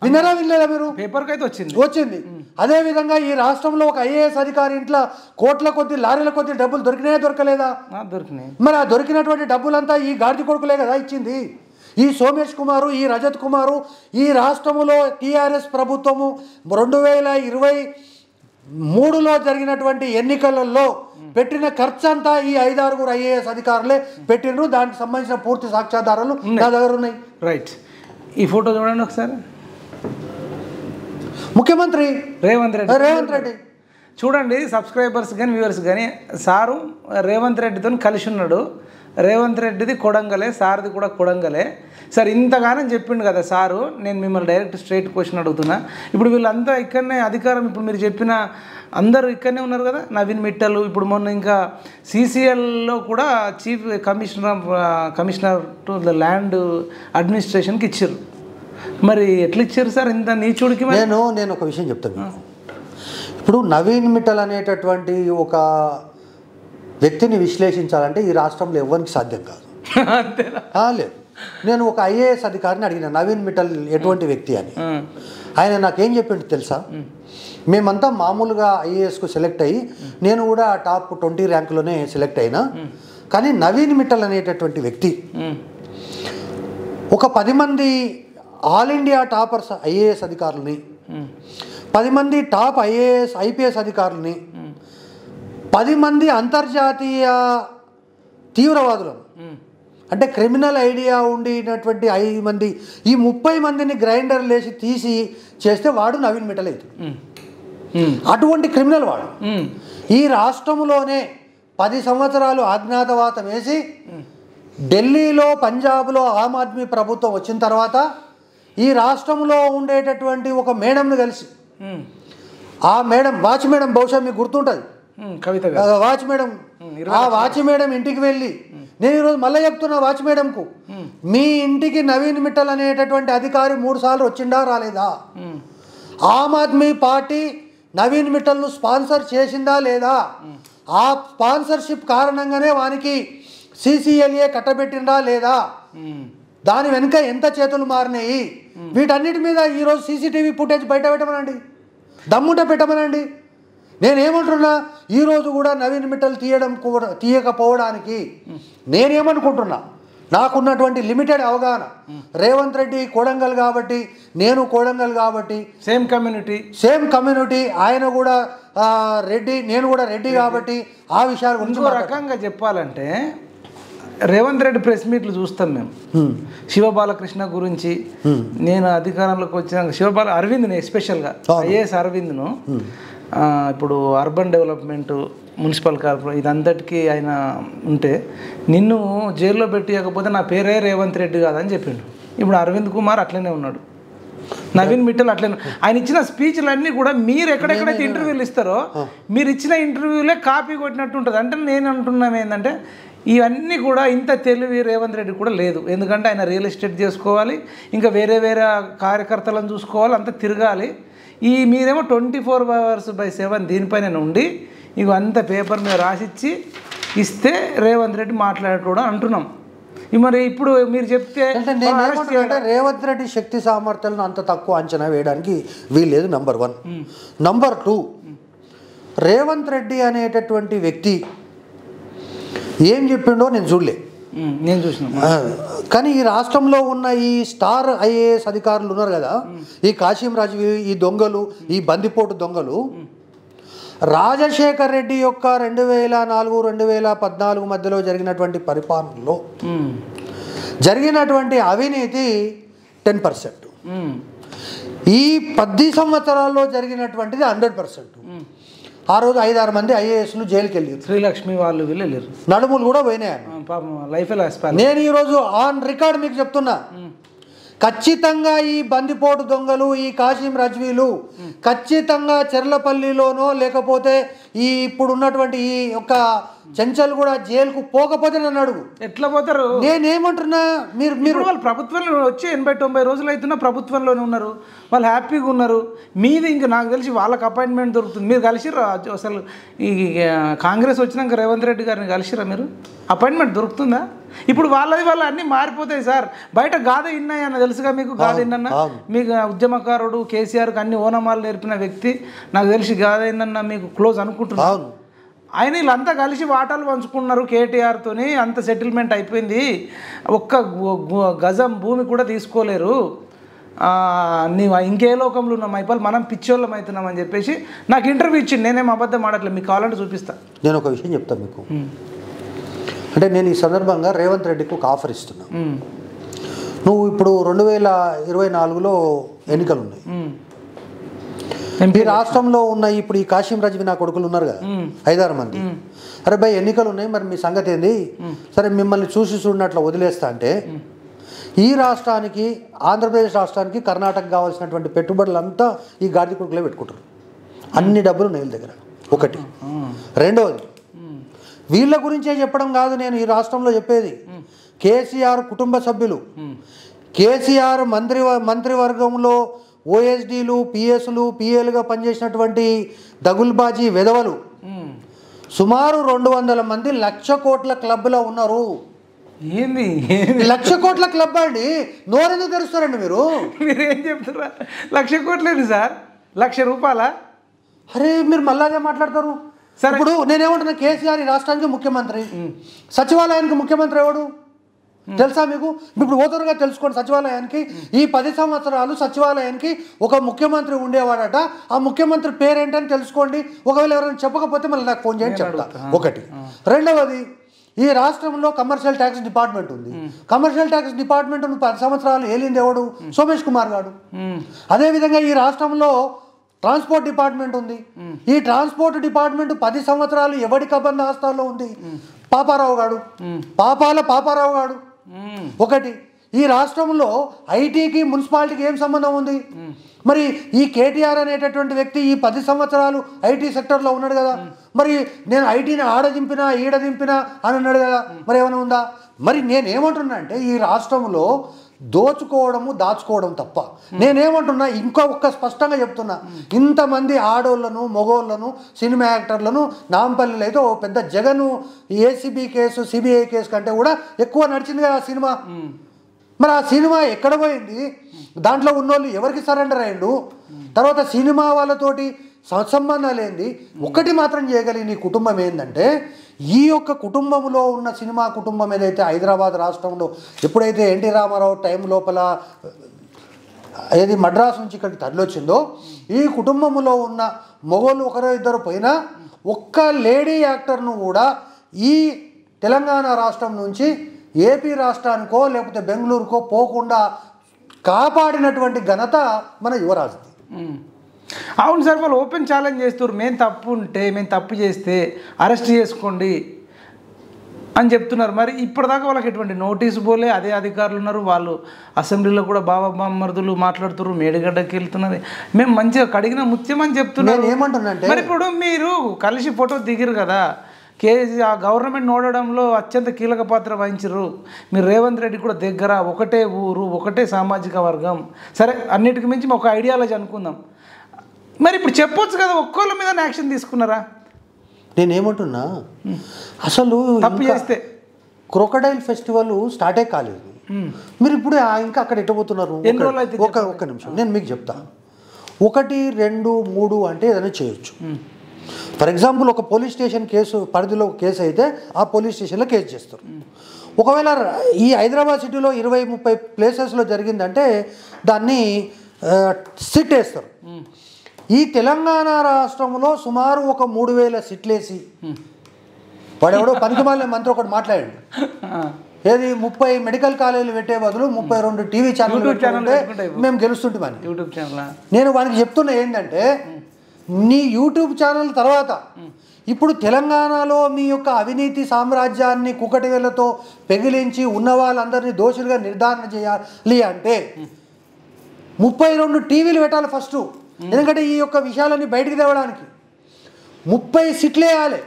విన్నారా వినలేదా మీరు? పేపర్కి అయితే వచ్చింది. అదేవిధంగా ఈ రాష్ట్రంలో ఒక ఐఏఎస్ అధికారి ఇంట్లో కోట్ల కొద్ది లారీల కొద్ది డబ్బులు దొరికినాయా దొరకలేదా? దొరికినాయి. మరి ఆ దొరికినటువంటి డబ్బులంతా ఈ గాడిద కొడుకులే కదా ఇచ్చింది. ఈ సోమేష్ కుమారు, ఈ రజత్ కుమారు ఈ రాష్ట్రంలో టీఆర్ఎస్ ప్రభుత్వము 2023లో జరిగినటువంటి ఎన్నికలలో పెట్టిన ఖర్చు అంతా ఈ 5-6 ఐఏఎస్ అధికారులే పెట్టినరు. దానికి సంబంధించిన పూర్తి సాక్ష్యాధారాలు నా దగ్గర ఉన్నాయి. రైట్. ఈ ఫోటో చూడండి ఒకసారి. ముఖ్యమంత్రి రేవంత్ రెడ్డి చూడండి. సబ్స్క్రైబర్స్ కానీ వ్యూవర్స్ కానీ సారు రేవంత్ రెడ్డితో కలిసి ఉన్నాడు. రేవంత్ రెడ్డిది కొడంగలే, సార్ది కూడా కొడంగలే. సార్ ఇంతగానో చెప్పిండు కదా సారు. నేను మిమ్మల్ని డైరెక్ట్ స్ట్రైట్ క్వశ్చన్ అడుగుతున్నా. ఇప్పుడు వీళ్ళంతా ఇక్కడనే అధికారం, ఇప్పుడు మీరు చెప్పిన అందరూ ఇక్కడనే ఉన్నారు కదా, నవీన్ మిట్టల్, ఇప్పుడు మొన్న ఇంకా CCLలో కూడా chief commissioner to the land అడ్మినిస్ట్రేషన్కి ఇచ్చారు. మరి ఎట్లా ఇచ్చారు సార్ ఇంత నీచుడికి? నేను ఒక విషయం చెప్తాను. ఇప్పుడు నవీన్ మిట్టల్ అనేటటువంటి ఒక వ్యక్తిని విశ్లేషించాలంటే ఈ రాష్ట్రంలో ఎవరికి సాధ్యం కాదు. లేదు, నేను ఒక ఐఏఎస్ అధికారిని అడిగిన నవీన్ మిట్టల్ ఎటువంటి వ్యక్తి అని. ఆయన నాకేం చెప్పిండు తెలుసా? మేమంతా మామూలుగా ఐఏఎస్కు సెలెక్ట్ అయ్యి నేను కూడా టాప్ 20 ర్యాంకులోనే సెలెక్ట్ అయినా. కానీ నవీన్ మిట్టల్ అనేటటువంటి వ్యక్తి ఒక 10 మంది ఆల్ ఇండియా టాపర్స్ ఐఏఎస్ అధికారులని, 10 మంది టాప్ ఐపీఎస్ అధికారులని, 10 మంది అంతర్జాతీయ తీవ్రవాదులను, అంటే క్రిమినల్ ఐడియా ఉండినటువంటి 5 మంది, ఈ 30 మందిని గ్రైండర్ లేచి తీసి చేస్తే వాడు నవీన్ మిట్టల్ అవుతుంది. అటువంటి క్రిమినల్ వాడు ఈ రాష్ట్రంలోనే 10 సంవత్సరాలు అజ్ఞాతవాసం వేసి ఢిల్లీలో, పంజాబ్లో ఆమ్ ఆద్మీ ప్రభుత్వం వచ్చిన తర్వాత ఈ రాష్ట్రంలో ఉండేటటువంటి ఒక మేడంను కలిసి, ఆ మేడం వాచ్ మేడం, బహుశా మీకు గుర్తుంటుంది వాచ్ మేడం, ఆ వాచ్ మేడం ఇంటికి వెళ్ళి, నేను ఈరోజు మళ్ళీ చెప్తున్నా వాచ్ మేడంకు, మీ ఇంటికి నవీన్ మిట్టల్ అనేటటువంటి అధికారి 3 సార్లు వచ్చిండా రాలేదా? ఆమ్ ఆద్మీ పార్టీ నవీన్ మిట్టల్ను స్పాన్సర్ చేసిందా లేదా? ఆ స్పాన్సర్షిప్ కారణంగానే వానికి CCLA కట్టబెట్టిందా లేదా? దాని వెనుక ఎంత చేతులు మారినాయి? వీటన్నిటి మీద ఈరోజు CCTV ఫుటేజ్ బయట పెట్టమనండి, దమ్ముంటే పెట్టమనండి. నేనేమంటున్నా, ఈరోజు కూడా నవీన్ మిట్టల్ తీయకపోవడానికి నేనేమనుకుంటున్నా, నాకున్నటువంటి లిమిటెడ్ అవగాహన, రేవంత్ రెడ్డి కొడంగల్ కాబట్టి, నేను కొడంగల్ కాబట్టి సేమ్ కమ్యూనిటీ, ఆయన కూడా రెడ్డి, నేను కూడా రెడ్డి కాబట్టి ఆ విషయాల గురించి రకంగా చెప్పాలంటే రేవంత్ రెడ్డి ప్రెస్ మీట్లు చూస్తాం మేము. శివబాలకృష్ణ గురించి నేను అధికారంలోకి వచ్చిన అరవింద్ని ఎస్పెషల్గా ఐఏఎస్ అరవింద్ను ఇప్పుడు అర్బన్ డెవలప్మెంట్, మున్సిపల్ కార్పొరేషన్ ఇదంతటికీ ఆయన ఉంటే నిన్ను జైల్లో పెట్టియకపోతే నా పేరే రేవంత్ రెడ్డి కాదని చెప్పిండు. ఇప్పుడు అరవింద్ కుమార్ అట్లనే ఉన్నాడు, నవీన్ మిట్టల్ అట్లనే. ఆయన ఇచ్చిన స్పీచ్లన్నీ కూడా మీరు ఎక్కడెక్కడైతే ఇంటర్వ్యూలు ఇస్తారో మీరు ఇచ్చిన ఇంటర్వ్యూలే కాపీ కొట్టినట్టు ఉంటుంది. అంటే నేను అంటున్నాను ఏంటంటే ఇవన్నీ కూడా ఇంత తెలివి రేవంత్ రెడ్డి కూడా లేదు. ఎందుకంటే ఆయన రియల్ ఎస్టేట్ చేసుకోవాలి, ఇంకా వేరే కార్యకర్తలను చూసుకోవాలి, అంతా తిరగాలి. మీరేమో 24/7 దీనిపైన ఉండి ఇక అంత పేపర్ మీద రాసిచ్చి ఇస్తే రేవంత్ రెడ్డి మాట్లాడేటోడు అంటున్నాం. మరి ఇప్పుడు మీరు చెప్తే అంటే రేవంత్ రెడ్డి శక్తి సామర్థ్యాలను అంత తక్కువ అంచనా వేయడానికి వీల్లేదు. నంబర్ 1. నంబర్ 2, రేవంత్ రెడ్డి అనేటటువంటి వ్యక్తి ఏం చెప్పిండో నేను చూడలే, నేను చూసిన. కానీ ఈ రాష్ట్రంలో ఉన్న ఈ స్టార్ ఐఏఎస్ అధికారులు ఉన్నారు కదా, ఈ కాశీం రాజ్వీ, ఈ దొంగలు, ఈ బందిపోటు దొంగలు, రాజశేఖర్ రెడ్డి యొక్క 2004-2014 మధ్యలో జరిగినటువంటి పరిపాలనలో జరిగినటువంటి అవినీతి 10%, ఈ 10 సంవత్సరాల్లో జరిగినటువంటిది 100%. ఆ రోజు 5-6 మంది ఐఏఎస్లు జైలుకి వెళ్ళారు, శ్రీలక్ష్మి వాళ్ళు వీళ్ళు వెళ్ళారు, నడుములు కూడా పోయినాయి. లైఫ్. నేను ఈరోజు ఆన్ రికార్డ్ మీకు చెప్తున్నా, ఖచ్చితంగా ఈ బందిపోటు దొంగలు, ఈ కాశీం రజ్వీలు ఖచ్చితంగా చెర్లపల్లిలోనో లేకపోతే ఈ ఇప్పుడు ఉన్నటువంటి ఈ యొక్క చెంచల్ కూడా జైలుకు పోకపోతే నన్ను అడుగు. ఎట్లా పోతారు? నేనేమంటున్నా, మీరు వాళ్ళు ప్రభుత్వంలో వచ్చి 80-90 రోజులు అవుతున్నా ప్రభుత్వంలోనే ఉన్నారు, వాళ్ళు హ్యాపీగా ఉన్నారు. మీది ఇంక నాకు తెలిసి వాళ్ళకి అపాయింట్మెంట్ దొరుకుతుంది. మీరు కలిసిరా అసలు? ఈ కాంగ్రెస్ వచ్చినాక రేవంత్ రెడ్డి గారిని కలిసిరా మీరు? అపాయింట్మెంట్ దొరుకుతుందా? ఇప్పుడు వాళ్ళది వాళ్ళు అన్నీ మారిపోతాయి సార్. బయట గాథ ఇన్నాయి అన్న తెలుసుగా మీకు. గాథ ఇన్నన్న మీకు ఉద్యమకారుడు, కేసీఆర్కి అన్ని ఓనమాలు నేర్పిన వ్యక్తి, నాకు తెలిసి గాథ ఇన్నన్న మీకు క్లోజ్ అనుకుంటున్నాను. ఆయన వీళ్ళంతా కలిసి వాటాలు పంచుకున్నారు కేటీఆర్తోని, అంత సెటిల్మెంట్ అయిపోయింది, ఒక్క గజం భూమి కూడా తీసుకోలేరు, నీవు ఇంకే లోకంలో ఉన్న మైపాల్, మనం పిచ్చోళ్ళం అవుతున్నామని చెప్పేసి నాకు ఇంటర్వ్యూ ఇచ్చింది. నేనేం అబద్ధం ఆడట్లేదు, మీకు కావాలంటే చూపిస్తా. నేను ఒక విషయం చెప్తాను మీకు. అంటే నేను ఈ సందర్భంగా రేవంత్ రెడ్డికి ఒక ఆఫర్ ఇస్తున్నా. నువ్వు ఇప్పుడు 2024లో ఎన్నికలు ఉన్నాయి, ఈ రాష్ట్రంలో ఉన్న ఇప్పుడు ఈ కాశీం రజ్వీ నా కొడుకులు ఉన్నారు కదా 5-6 మంది, అరే భయ్ ఎన్నికలు ఉన్నాయి, మరి మీ సంగతి ఏంది, సరే మిమ్మల్ని చూసి చూడనట్లు వదిలేస్తా అంటే ఈ రాష్ట్రానికి, ఆంధ్రప్రదేశ్ రాష్ట్రానికి, కర్ణాటక కావాల్సినటువంటి పెట్టుబడులంతా ఈ గాడిద కొడుకులే పెట్టుకుంటారు, అన్ని డబ్బులు నేల దగ్గర. ఒకటి. రెండవది, వీళ్ళ గురించే చెప్పడం కాదు నేను ఈ రాష్ట్రంలో చెప్పేది, కేసీఆర్ కుటుంబ సభ్యులు, కేసీఆర్ మంత్రివర్గంలో ఓఎస్డీలు, పిఎస్లు, పిఏలుగా పనిచేసినటువంటి దగుల్బాజీ వెధవలు సుమారు 200 మంది 1,00,000 కోట్ల క్లబ్లో ఉన్నారు. ఏంది 1,00,000 కోట్ల క్లబ్ అండి? నోరెందుకు తెరుస్తారండి మీరు? మీరేం చెప్తారా? 1,00,000 కోట్లేదు సార్, 1,00,000 రూపాయల? అరే మీరు మళ్ళాగే మాట్లాడతారు. ఇప్పుడు నేనేమంటున్నా, కేసీఆర్ ఈ రాష్ట్రానికి ముఖ్యమంత్రి, సచివాలయానికి ముఖ్యమంత్రి ఎవడు తెలుసా మీకు? ఇప్పుడు ఓతరుగా తెలుసుకోండి. సచివాలయానికి ఈ 10 సంవత్సరాలు సచివాలయానికి ఒక ముఖ్యమంత్రి ఉండేవాడట, ఆ ముఖ్యమంత్రి పేరేంటని తెలుసుకోండి. ఒకవేళ ఎవరైనా చెప్పకపోతే మళ్ళీ నాకు ఫోన్ చేయండి, చెప్తా. ఒకటి. రెండవది, ఈ రాష్ట్రంలో కమర్షియల్ ట్యాక్స్ డిపార్ట్మెంట్ ఉంది. కమర్షియల్ ట్యాక్స్ డిపార్ట్మెంట్ 10 సంవత్సరాలు ఏలింది ఎవడు? సోమేష్ కుమార్ గారు. అదేవిధంగా ఈ రాష్ట్రంలో ట్రాన్స్పోర్ట్ డిపార్ట్మెంట్ ఉంది. ఈ ట్రాన్స్పోర్ట్ డిపార్ట్మెంట్ 10 సంవత్సరాలు ఎవడి కబంధ హస్తాల్లో ఉంది? పాపారావు గారు, పాపారావు గారు. ఒకటి. ఈ రాష్ట్రంలో ఐటీకి, మున్సిపాలిటీకి ఏం సంబంధం ఉంది? మరి ఈ కేటీఆర్ అనేటటువంటి వ్యక్తి ఈ 10 సంవత్సరాలు ఐటీ సెక్టర్లో ఉన్నాడు కదా, మరి నేను ఐటీని ఆడదింపినా ఈడదింపినా అని అన్నాడు కదా, మరి ఏమైనా ఉందా? మరి నేనేమంటున్నా అంటే ఈ రాష్ట్రంలో దోచుకోవడము, దాచుకోవడం తప్ప. నేనేమంటున్నా, ఇంకా ఒక్క స్పష్టంగా చెప్తున్నా, ఇంతమంది ఆడోళ్లను, మగోళ్లను, సినిమా యాక్టర్లను నాంపల్లిలో అయితే ఓ పెద్ద Jagan ACB case, CBI case కంటే కూడా ఎక్కువ నడిచింది కదా ఆ సినిమా. మరి ఆ సినిమా ఎక్కడ పోయింది? దాంట్లో ఉన్నోళ్ళు ఎవరికి సరెండర్ అయ్యిండు? తర్వాత సినిమా వాళ్ళతోటి సత్సంబంధాలు ఏంది? ఒకటి మాత్రం చేయగలిగిన నీ కుటుంబం ఏంటంటే, ఈ యొక్క కుటుంబంలో ఉన్న సినిమా కుటుంబం ఏదైతే హైదరాబాద్ రాష్ట్రంలో ఎప్పుడైతే ఎన్టీ రామారావు టైం లోపల ఏది మద్రాసు నుంచి ఇక్కడికి తరలివచ్చిందో, ఈ కుటుంబంలో ఉన్న మొగోళ్ళు ఒకరో ఇద్దరు పోయినా ఒక్క లేడీ యాక్టర్ను కూడా ఈ తెలంగాణ రాష్ట్రం నుంచి ఏపీ రాష్ట్రానికో లేకపోతే బెంగళూరుకో పోకుండా కాపాడినటువంటి ఘనత మన యువరాజుది. అవును సార్, వాళ్ళు ఓపెన్ ఛాలెంజ్ చేస్తారు, మేము తప్పు చేస్తే అరెస్ట్ చేసుకోండి అని చెప్తున్నారు. మరి ఇప్పటిదాకా వాళ్ళకి ఎటువంటి నోటీసు పోలే, అదే అధికారులు ఉన్నారు, వాళ్ళు అసెంబ్లీలో కూడా బామర్దులు మాట్లాడుతున్నారు, మేడిగడ్డకి వెళ్తున్నారు, మేము మంచిగా కడిగిన ముత్యం అని చెప్తున్నారు. ఏమంటున్నాంటే, మరి ఇప్పుడు మీరు కలిసి ఫోటో దిగిరు కదా, ఆ గవర్నమెంట్ నోడడంలో అత్యంత కీలక పాత్ర వహించరు మీరు. రేవంత్ రెడ్డి కూడా దగ్గర, ఒకటే ఊరు, ఒకటే సామాజిక వర్గం, సరే అన్నిటికి మించి ఒక ఐడియాలజీ అనుకుందాం. మరి ఇప్పుడు చెప్పొచ్చు కదా, ఒక్కోళ్ళ మీద యాక్షన్ తీసుకున్నారా? నేనేమంటున్నా, అసలు తప్పు చేస్తే క్రొకడైల్ ఫెస్టివల్ స్టార్టే కాలేదు, మీరు ఇప్పుడు ఇంకా అక్కడ ఎట్టబోతున్నారు? ఒక్క నిమిషం నేను మీకు చెప్తా. 1, 2, 3 అంటే ఏదైనా చేయొచ్చు. ఫర్ ఎగ్జాంపుల్ ఒక పోలీస్ స్టేషన్ కేసు పరిధిలో కేసు అయితే ఆ పోలీస్ స్టేషన్లో కేసు చేస్తారు. ఒకవేళ ఈ హైదరాబాద్ సిటీలో 20-30 ప్లేసెస్లో జరిగిందంటే దాన్ని సిట్ వేస్తారు. ఈ తెలంగాణ రాష్ట్రంలో సుమారు ఒక 3000 సిట్లేసి వాడెవడో పనికిమాలిన మంత్రి ఒకటి మాట్లాడండి, ఏది 30 మెడికల్ కాలేజీలు పెట్టే బదులు 32 టీవీ ఛానల్ పెట్టుకుంటే మేము గెలుస్తుంటామని యూట్యూబ్ ఛానల్. నేను వానికి చెప్తున్నా ఏంటంటే నీ యూట్యూబ్ ఛానల్ తర్వాత ఇప్పుడు తెలంగాణలో మీ యొక్క అవినీతి సామ్రాజ్యాన్ని కుకటి వేళ్లతో పెగిలించి ఉన్న వాళ్ళందరినీ దోషులుగా నిర్ధారణ చేయాలి అంటే 32 టీవీలు పెట్టాలి ఫస్ట్. ఎందుకంటే ఈ యొక్క విషయాలన్నీ బయటికి తేవడానికి 30 సిట్లు వేయాలి.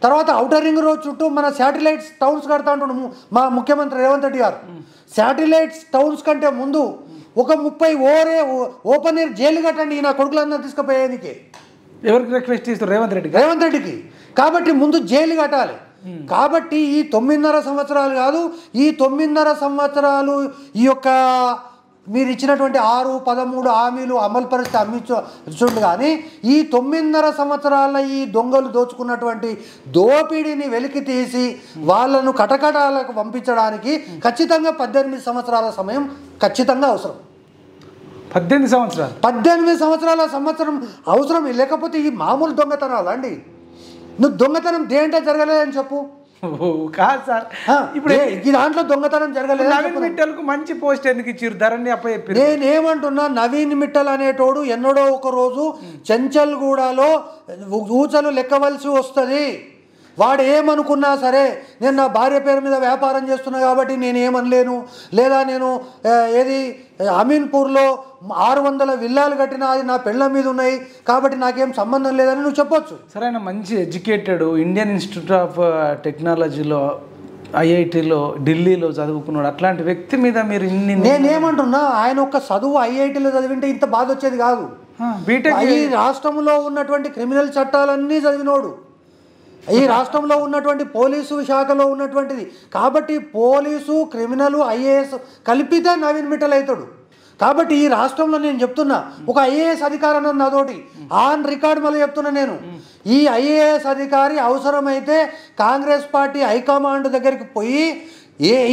తర్వాత ఔటర్ రింగ్ రోడ్ చుట్టూ మన శాటిలైట్స్ టౌన్స్ కడతా ఉంటున్నాము మా ముఖ్యమంత్రి రేవంత్ రెడ్డి గారు. శాటిలైట్స్ టౌన్స్ కంటే ముందు ఒక 30 ఓపెన్ ఎయిర్ జైలు కట్టండి నా కొడుకులందరూ తీసుకుపోయేందుకే. ఎవరికి రిక్వెస్ట్ చేస్తారు? రేవంత్ రెడ్డికి. కాబట్టి ముందు జైలు కట్టాలి. కాబట్టి ఈ 9.5 సంవత్సరాలు కాదు, ఈ 9.5 సంవత్సరాలు ఈ యొక్క మీరు ఇచ్చినటువంటి 6-13 హామీలు అమలు పరిస్థితి అమ్మించు కానీ ఈ 9.5 సంవత్సరాల ఈ దొంగలు దోచుకున్నటువంటి దోపిడీని వెలికి తీసి వాళ్ళను కటకటాలకు పంపించడానికి ఖచ్చితంగా 18 సంవత్సరాల సమయం ఖచ్చితంగా అవసరం. 18 సంవత్సరాల అవసరం. లేకపోతే ఈ మామూలు దొంగతనాలు అండి. నువ్వు దొంగతనం దేంట్లో జరగలేదని చెప్పు. కాదు సార్, ఇప్పుడు ఈ దాంట్లో దొంగతనం జరగలేదు. నవీన్ మిట్టల్కు మంచి పోస్ట్ ఎందుకు ఇచ్చారు? ధరణి అప్ప చెప్పారు. నేనేమంటున్నా, నవీన్ మిట్టల్ అనేటోడు ఎన్నడో ఒక రోజు చెంచల్గూడలో ఊచలు లెక్కవలసి వస్తుంది. వాడు ఏమనుకున్నా సరే నేను నా భార్య పేరు మీద వ్యాపారం చేస్తున్నా కాబట్టి నేను ఏమనలేను, లేదా నేను ఏది అమీన్పూర్లో 600 విల్లాలు కట్టినా అది నా పెళ్ళ మీద ఉన్నాయి కాబట్టి నాకేం సంబంధం లేదని నువ్వు చెప్పొచ్చు. సరైన మంచి ఎడ్యుకేటెడ్ ఇండియన్ ఇన్స్టిట్యూట్ ఆఫ్ టెక్నాలజీలో ఐఐటీలో ఢిల్లీలో చదువుకున్నాడు. అట్లాంటి వ్యక్తి మీద మీరు ఇన్ని నేనేమంటున్నా, ఆయన ఒక చదువు ఐఐటీలో చదివింటే ఇంత బాధ వచ్చేది కాదు. బీటెక్ ఈ రాష్ట్రంలో ఉన్నటువంటి క్రిమినల్ చట్టాలన్నీ చదివినోడు, ఈ రాష్ట్రంలో ఉన్నటువంటి పోలీసు శాఖలో ఉన్నటువంటిది. కాబట్టి పోలీసు క్రిమినల్ ఐఏఎస్ కలిపితే నవీన్ మిట్టల్ అవుతాడు. కాబట్టి ఈ రాష్ట్రంలో నేను చెప్తున్నా, ఒక ఐఏఎస్ అధికారి అన్నది నాతోటి ఆన్ రికార్డ్ మళ్ళీ చెప్తున్నా నేను, ఈ ఐఏఎస్ అధికారి అవసరమైతే కాంగ్రెస్ పార్టీ హైకమాండ్ దగ్గరికి పోయి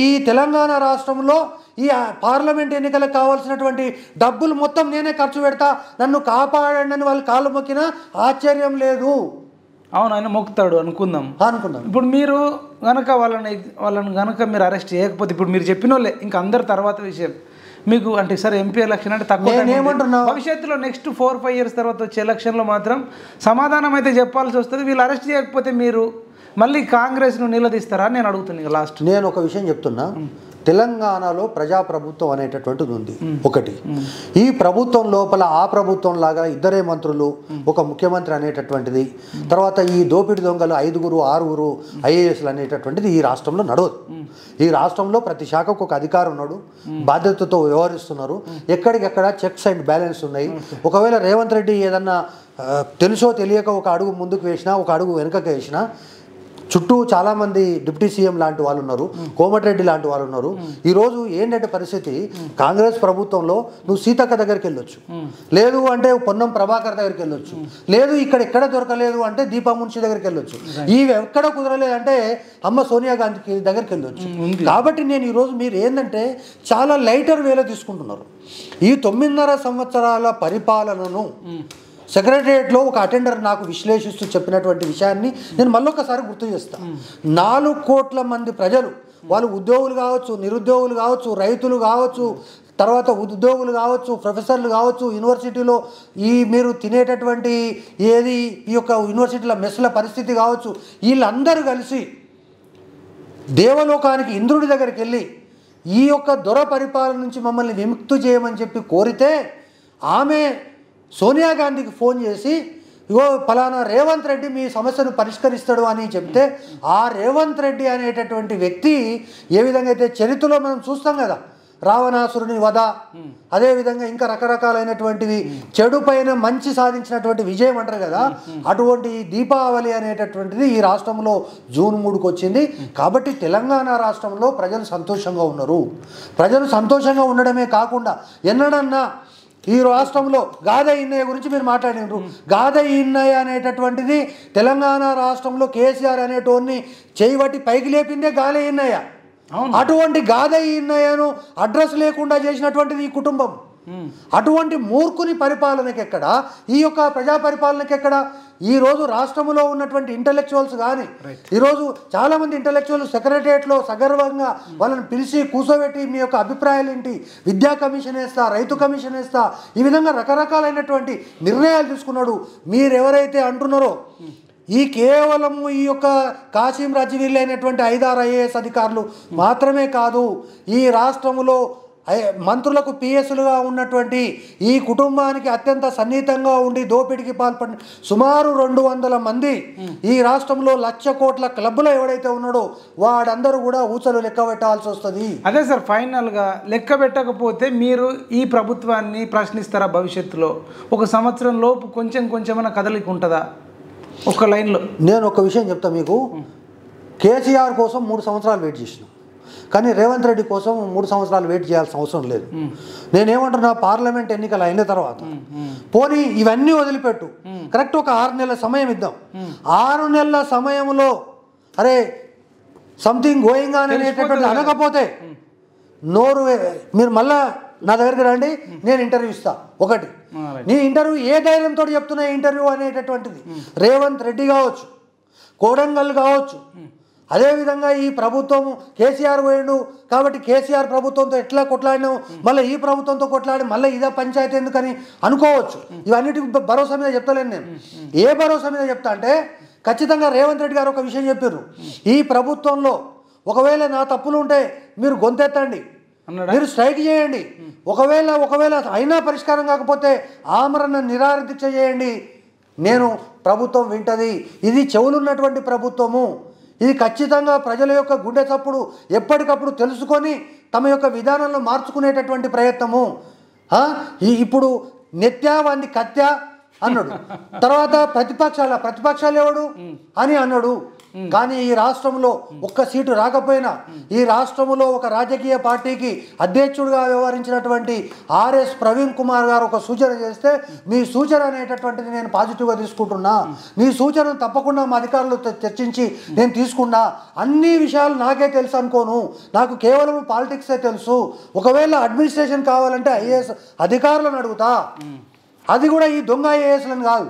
ఈ తెలంగాణ రాష్ట్రంలో ఈ పార్లమెంట్ ఎన్నికలకు కావాల్సినటువంటి డబ్బులు మొత్తం నేనే ఖర్చు పెడతా, నన్ను కాపాడండి అని వాళ్ళు కాళ్ళు మొక్కినా ఆశ్చర్యం లేదు. అవును, ఆయన మొక్కుతాడు అనుకుందాం. ఇప్పుడు మీరు కనుక వాళ్ళని కనుక మీరు అరెస్ట్ చేయకపోతే, ఇప్పుడు మీరు చెప్పిన వాళ్ళే ఇంకా అందరి తర్వాత విషయం మీకు అంటే సరే ఎంపీ ఎలక్షన్ అంటే తక్కువ, భవిష్యత్తులో నెక్స్ట్ 4-5 ఇయర్స్ తర్వాత వచ్చే ఎలక్షన్లో మాత్రం సమాధానం అయితే చెప్పాల్సి వస్తుంది. వీళ్ళు అరెస్ట్ చేయకపోతే మీరు మళ్ళీ కాంగ్రెస్ను నిలదీస్తారా అని నేను అడుగుతున్నాను. లాస్ట్ నేను ఒక విషయం చెప్తున్నా, తెలంగాణలో ప్రజాప్రభుత్వం అనేటటువంటిది ఉంది ఒకటి. ఈ ప్రభుత్వం లోపల ఆ ప్రభుత్వం లాగా 2 మంత్రులు, ఒక ముఖ్యమంత్రి అనేటటువంటిది, తర్వాత ఈ దోపిడి దొంగలు 5-6 ఐఏఎస్లు అనేటటువంటిది ఈ రాష్ట్రంలో నడవదు. ఈ రాష్ట్రంలో ప్రతి శాఖకు ఒక అధికారం ఉన్నాడు, బాధ్యతతో వ్యవహరిస్తున్నారు. ఎక్కడికెక్కడ చెక్స్ అండ్ బ్యాలెన్స్ ఉన్నాయి. ఒకవేళ రేవంత్ రెడ్డి ఏదన్నా తెలుసో తెలియక ఒక అడుగు ముందుకు వేసినా, ఒక అడుగు వెనుకకు వేసినా చుట్టూ చాలామంది డిప్యూటీ సీఎం లాంటి వాళ్ళు ఉన్నారు, కోమటిరెడ్డి లాంటి వాళ్ళు ఉన్నారు. ఈరోజు ఏంటంటే పరిస్థితి, కాంగ్రెస్ ప్రభుత్వంలో నువ్వు సీతక్క దగ్గరికి వెళ్ళొచ్చు, లేదు అంటే పొన్నం ప్రభాకర్ దగ్గరికి వెళ్ళొచ్చు, లేదు ఇక్కడ ఎక్కడ దొరకలేదు అంటే దీపా మున్షి దగ్గరికి వెళ్ళొచ్చు, ఇవి ఎక్కడ కుదరలేదంటే అమ్మ సోనియా గాంధీ దగ్గరికి వెళ్ళొచ్చు. కాబట్టి నేను ఈరోజు మీరు ఏంటంటే చాలా లైటర్ వేలో తీసుకుంటున్నారు. ఈ 9.5 సంవత్సరాల పరిపాలనను సెక్రటరియట్లో ఒక అటెండర్ నాకు విశ్లేషిస్తూ చెప్పినటువంటి విషయాన్ని నేను మళ్ళొకసారి గుర్తు చేస్తాను. 4 కోట్ల మంది ప్రజలు, వాళ్ళు ఉద్యోగులు కావచ్చు, నిరుద్యోగులు కావచ్చు, రైతులు కావచ్చు, తర్వాత ఉద్యోగులు కావచ్చు, ప్రొఫెసర్లు కావచ్చు, యూనివర్సిటీలో మీరు తినేటటువంటి ఏది ఈ యొక్క యూనివర్సిటీల మెస్ల పరిస్థితి కావచ్చు, వీళ్ళందరూ కలిసి దేవలోకానికి ఇంద్రుడి దగ్గరికి వెళ్ళి ఈ యొక్క దొర పరిపాలన నుంచి మమ్మల్ని విముక్తి చేయమని చెప్పి కోరితే ఆమె సోనియా గాంధీకి ఫోన్ చేసి ఇగో ఫలానా రేవంత్ రెడ్డి మీ సమస్యను పరిష్కరిస్తాడు అని చెప్తే ఆ రేవంత్ రెడ్డి అనేటటువంటి వ్యక్తి ఏ విధంగా అయితే చరిత్రలో మనం చూస్తాం కదా, రావణాసురుని వధ, అదేవిధంగా ఇంకా రకరకాలైనటువంటివి చెడు పైన మంచి సాధించినటువంటి విజయం అంటారు కదా, అటువంటి దీపావళి అనేటటువంటిది ఈ రాష్ట్రంలో జూన్ 3కు వచ్చింది. కాబట్టి తెలంగాణ రాష్ట్రంలో ప్రజలు సంతోషంగా ఉన్నారు. ప్రజలు సంతోషంగా ఉండడమే కాకుండా ఎన్నడన్నా ఈ రాష్ట్రంలో గాదే ఇన్నయ్య గురించి మీరు మాట్లాడినారు. గాదే ఇన్నయ్య అనేటటువంటిది తెలంగాణ రాష్ట్రంలో కేసీఆర్ అనేటోన్ని చేయబట్టి పైకి లేపిందే గాదే ఇన్నయ్య. అటువంటి గాదే ఇన్నయ్యను అడ్రస్ లేకుండా చేసినటువంటిది ఈ కుటుంబం. అటువంటి మూర్ఖుని పరిపాలనకి ఎక్కడ, ఈ యొక్క ప్రజా పరిపాలనకి ఎక్కడ? ఈరోజు రాష్ట్రంలో ఉన్నటువంటి ఇంటలెక్చువల్స్ కానీ ఈరోజు చాలామంది ఇంటలెక్చువల్స్ సెక్రటరియట్లో సగర్వంగా వాళ్ళని పిలిచి కూర్చోబెట్టి మీ యొక్క అభిప్రాయాలు ఏంటి, విద్యా కమిషన్ వేస్తా, రైతు కమిషన్ వేస్తా, ఈ విధంగా రకరకాలైనటువంటి నిర్ణయాలు తీసుకున్నాడు. మీరెవరైతే అంటున్నారో ఈ కేవలము ఈ యొక్క కాశీం రజ్వీల్ అయినటువంటి 5-6 IAS అధికారులు మాత్రమే కాదు, ఈ రాష్ట్రంలో మంత్రులకు పిఎస్లుగా ఉన్నటువంటి ఈ కుటుంబానికి అత్యంత సన్నిహితంగా ఉండి దోపిడికి పాల్పడిన సుమారు 200 మంది ఈ రాష్ట్రంలో 1,00,000 కోట్ల క్లబ్లో ఎవడైతే ఉన్నాడో వాడందరూ కూడా ఊచలు లెక్క పెట్టాల్సి వస్తుంది. అదే సార్, ఫైనల్గా లెక్క పెట్టకపోతే మీరు ఈ ప్రభుత్వాన్ని ప్రశ్నిస్తారా భవిష్యత్తులో? 1 సంవత్సరం లోపు కొంచెం కదలిక ఉంటుందా? ఒక లైన్లో నేను ఒక విషయం చెప్తా మీకు. కేసీఆర్ కోసం 3 సంవత్సరాలు వెయిట్ చేసినాం, కానీ రేవంత్ రెడ్డి కోసం 3 సంవత్సరాలు వెయిట్ చేయాల్సిన అవసరం లేదు. నేనేమంటున్నా, పార్లమెంట్ ఎన్నికలు అయిన తర్వాత పోనీ ఇవన్నీ వదిలిపెట్టు, కరెక్ట్ ఒక 6 నెలల సమయం ఇద్దాం. 6 నెలల సమయంలో అరే సంథింగ్ గోయింగ్ ఆన్ అనేటటువంటి అనకపోతే నోరు మీరు మళ్ళా నా దగ్గరికి రండి, నేను ఇంటర్వ్యూ ఇస్తా. ఒకటి, నీ ఇంటర్వ్యూ ఏ ధైర్యంతో చెప్తున్నా ఇంటర్వ్యూ అనేటటువంటిది రేవంత్ రెడ్డి కావచ్చు, కోడంగల్ కావచ్చు, అదేవిధంగా ఈ ప్రభుత్వం కేసీఆర్ పోయిండు కాబట్టి కేసీఆర్ ప్రభుత్వంతో ఎట్లా కొట్లాడినాం, మళ్ళీ ఈ ప్రభుత్వంతో కొట్లాడి మళ్ళీ ఇదే పంచాయతీ ఎందుకని అనుకోవచ్చు. ఇవన్నిటికి భరోసా మీద చెప్తలేను నేను. ఏ భరోసా మీద చెప్తా అంటే ఖచ్చితంగా రేవంత్ రెడ్డి గారు ఒక విషయం చెప్పారు, ఈ ప్రభుత్వంలో ఒకవేళ నా తప్పులు ఉంటే మీరు గొంతెత్తండి, మీరు స్ట్రైక్ చేయండి, ఒకవేళ అయినా పరిష్కారం కాకపోతే ఆమరణ నిరాహార దీక్ష చేయండి, నేను ప్రభుత్వం వింటది. ఇది చెవులున్నటువంటి ప్రభుత్వము, ఇది ఖచ్చితంగా ప్రజల యొక్క గుండె చప్పుడు ఎప్పటికప్పుడు తెలుసుకొని తమ యొక్క విధానంలో మార్చుకునేటటువంటి ప్రయత్నము. ఇప్పుడు నెత్యావాన్ని కత్య అన్నాడు, తర్వాత ప్రతిపక్షాలు ఎవడు అని అన్నాడు. కానీ ఈ రాష్ట్రంలో 1 సీటు రాకపోయినా ఈ రాష్ట్రంలో ఒక రాజకీయ పార్టీకి అధ్యక్షుడిగా వ్యవహరించినటువంటి RS ప్రవీణ్ కుమార్ గారు ఒక సూచన చేస్తే మీ సూచన అనేటటువంటిది నేను పాజిటివ్గా తీసుకుంటున్నా, నీ సూచనను తప్పకుండా మా అధికారులతో చర్చించి నేను తీసుకున్నా. అన్ని విషయాలు నాకే తెలుసు అనుకోను, నాకు కేవలం పాలిటిక్సే తెలుసు. ఒకవేళ అడ్మినిస్ట్రేషన్ కావాలంటే IAS అధికారులను అడుగుతా, అది కూడా ఈ దొంగ IASలను కాదు,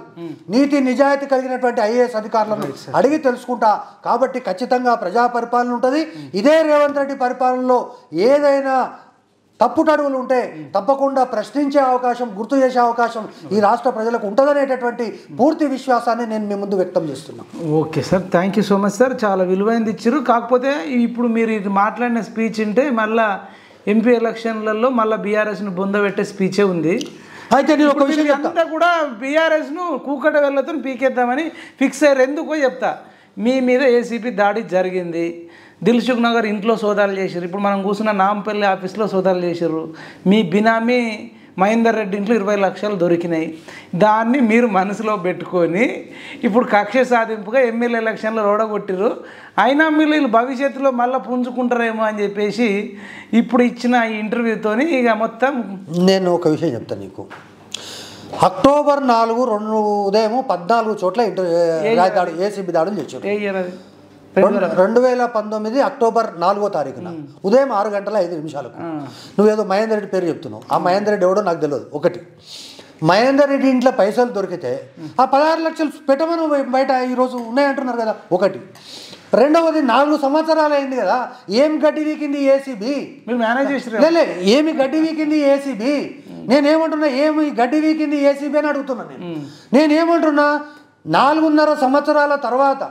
నీతి నిజాయితీ కలిగినటువంటి IAS అధికారులను అడిగి తెలుసుకుంటా. కాబట్టి ఖచ్చితంగా ప్రజా పరిపాలన ఉంటుంది. ఇదే రేవంత్ రెడ్డి పరిపాలనలో ఏదైనా తప్పుటడుగులు ఉంటే తప్పకుండా ప్రశ్నించే అవకాశం, గుర్తు చేసే అవకాశం ఈ రాష్ట్ర ప్రజలకు ఉంటుందనేటటువంటి పూర్తి విశ్వాసాన్ని నేను మీ ముందు వ్యక్తం చేస్తున్నాను. Okay sir, thank you so much sir, చాలా విలువైనది ఇచ్చారు. కాకపోతే ఇప్పుడు మీరు ఇది మాట్లాడిన స్పీచ్ ఉంటే మళ్ళీ MP ఎలక్షన్లలో మళ్ళీ BRSను బొందబెట్టే స్పీచే ఉంది. అయితే నేను ఒక విషయం అంతా కూడా BRSను కూకట వెళ్ళతో పీకేద్దామని ఫిక్స్ అయ్యారు. ఎందుకో చెప్తా. మీ మీద ACP దాడి జరిగింది, దిల్సుఖ్ నగర్ ఇంట్లో సోదాలు చేశారు, ఇప్పుడు మనం కూర్చున్న నాంపల్లి ఆఫీస్లో సోదాలు చేశారు, మీ బినామీ మహేందర్ రెడ్డి ఇంట్లో 20 లక్షలు దొరికినాయి. దాన్ని మీరు మనసులో పెట్టుకొని ఇప్పుడు కక్ష సాధింపుగా ఎమ్మెల్యే ఎలక్షన్లో ఓడగొట్టిరు. అయినా వీళ్ళు భవిష్యత్తులో మళ్ళీ పుంజుకుంటారేమో అని చెప్పేసి ఇప్పుడు ఇచ్చిన ఈ ఇంటర్వ్యూతోని ఇక మొత్తం. నేను ఒక విషయం చెప్తాను నీకు. అక్టోబర్ 4 ఉదయం 14 చోట్ల ACP దాడులు చేశారు. 2019 అక్టోబర్ 4వ తారీఖున ఉదయం 6 గంటల 5 నిమిషాలకు. నువ్వేదో మహేందర్ రెడ్డి పేరు చెప్తున్నావు, ఆ మహేందర్ రెడ్డి ఎవడో నాకు తెలియదు. ఒకటి, మహేందర్ రెడ్డి ఇంట్లో పైసలు దొరికితే ఆ 16 లక్షలు పెట్టమని బయట ఈరోజు ఉన్నాయంటున్నారు కదా. ఒకటి. రెండవది, 4 సంవత్సరాలు అయింది కదా, ఏం గడ్డి వీకింది ACB? ఏమి గడ్డి వీకింది ACB? నేనేమంటున్నా, ఏమి గడ్డి వీకింది ACB అని అడుగుతున్నా. నేనేమంటున్నా, 4.5 సంవత్సరాల తర్వాత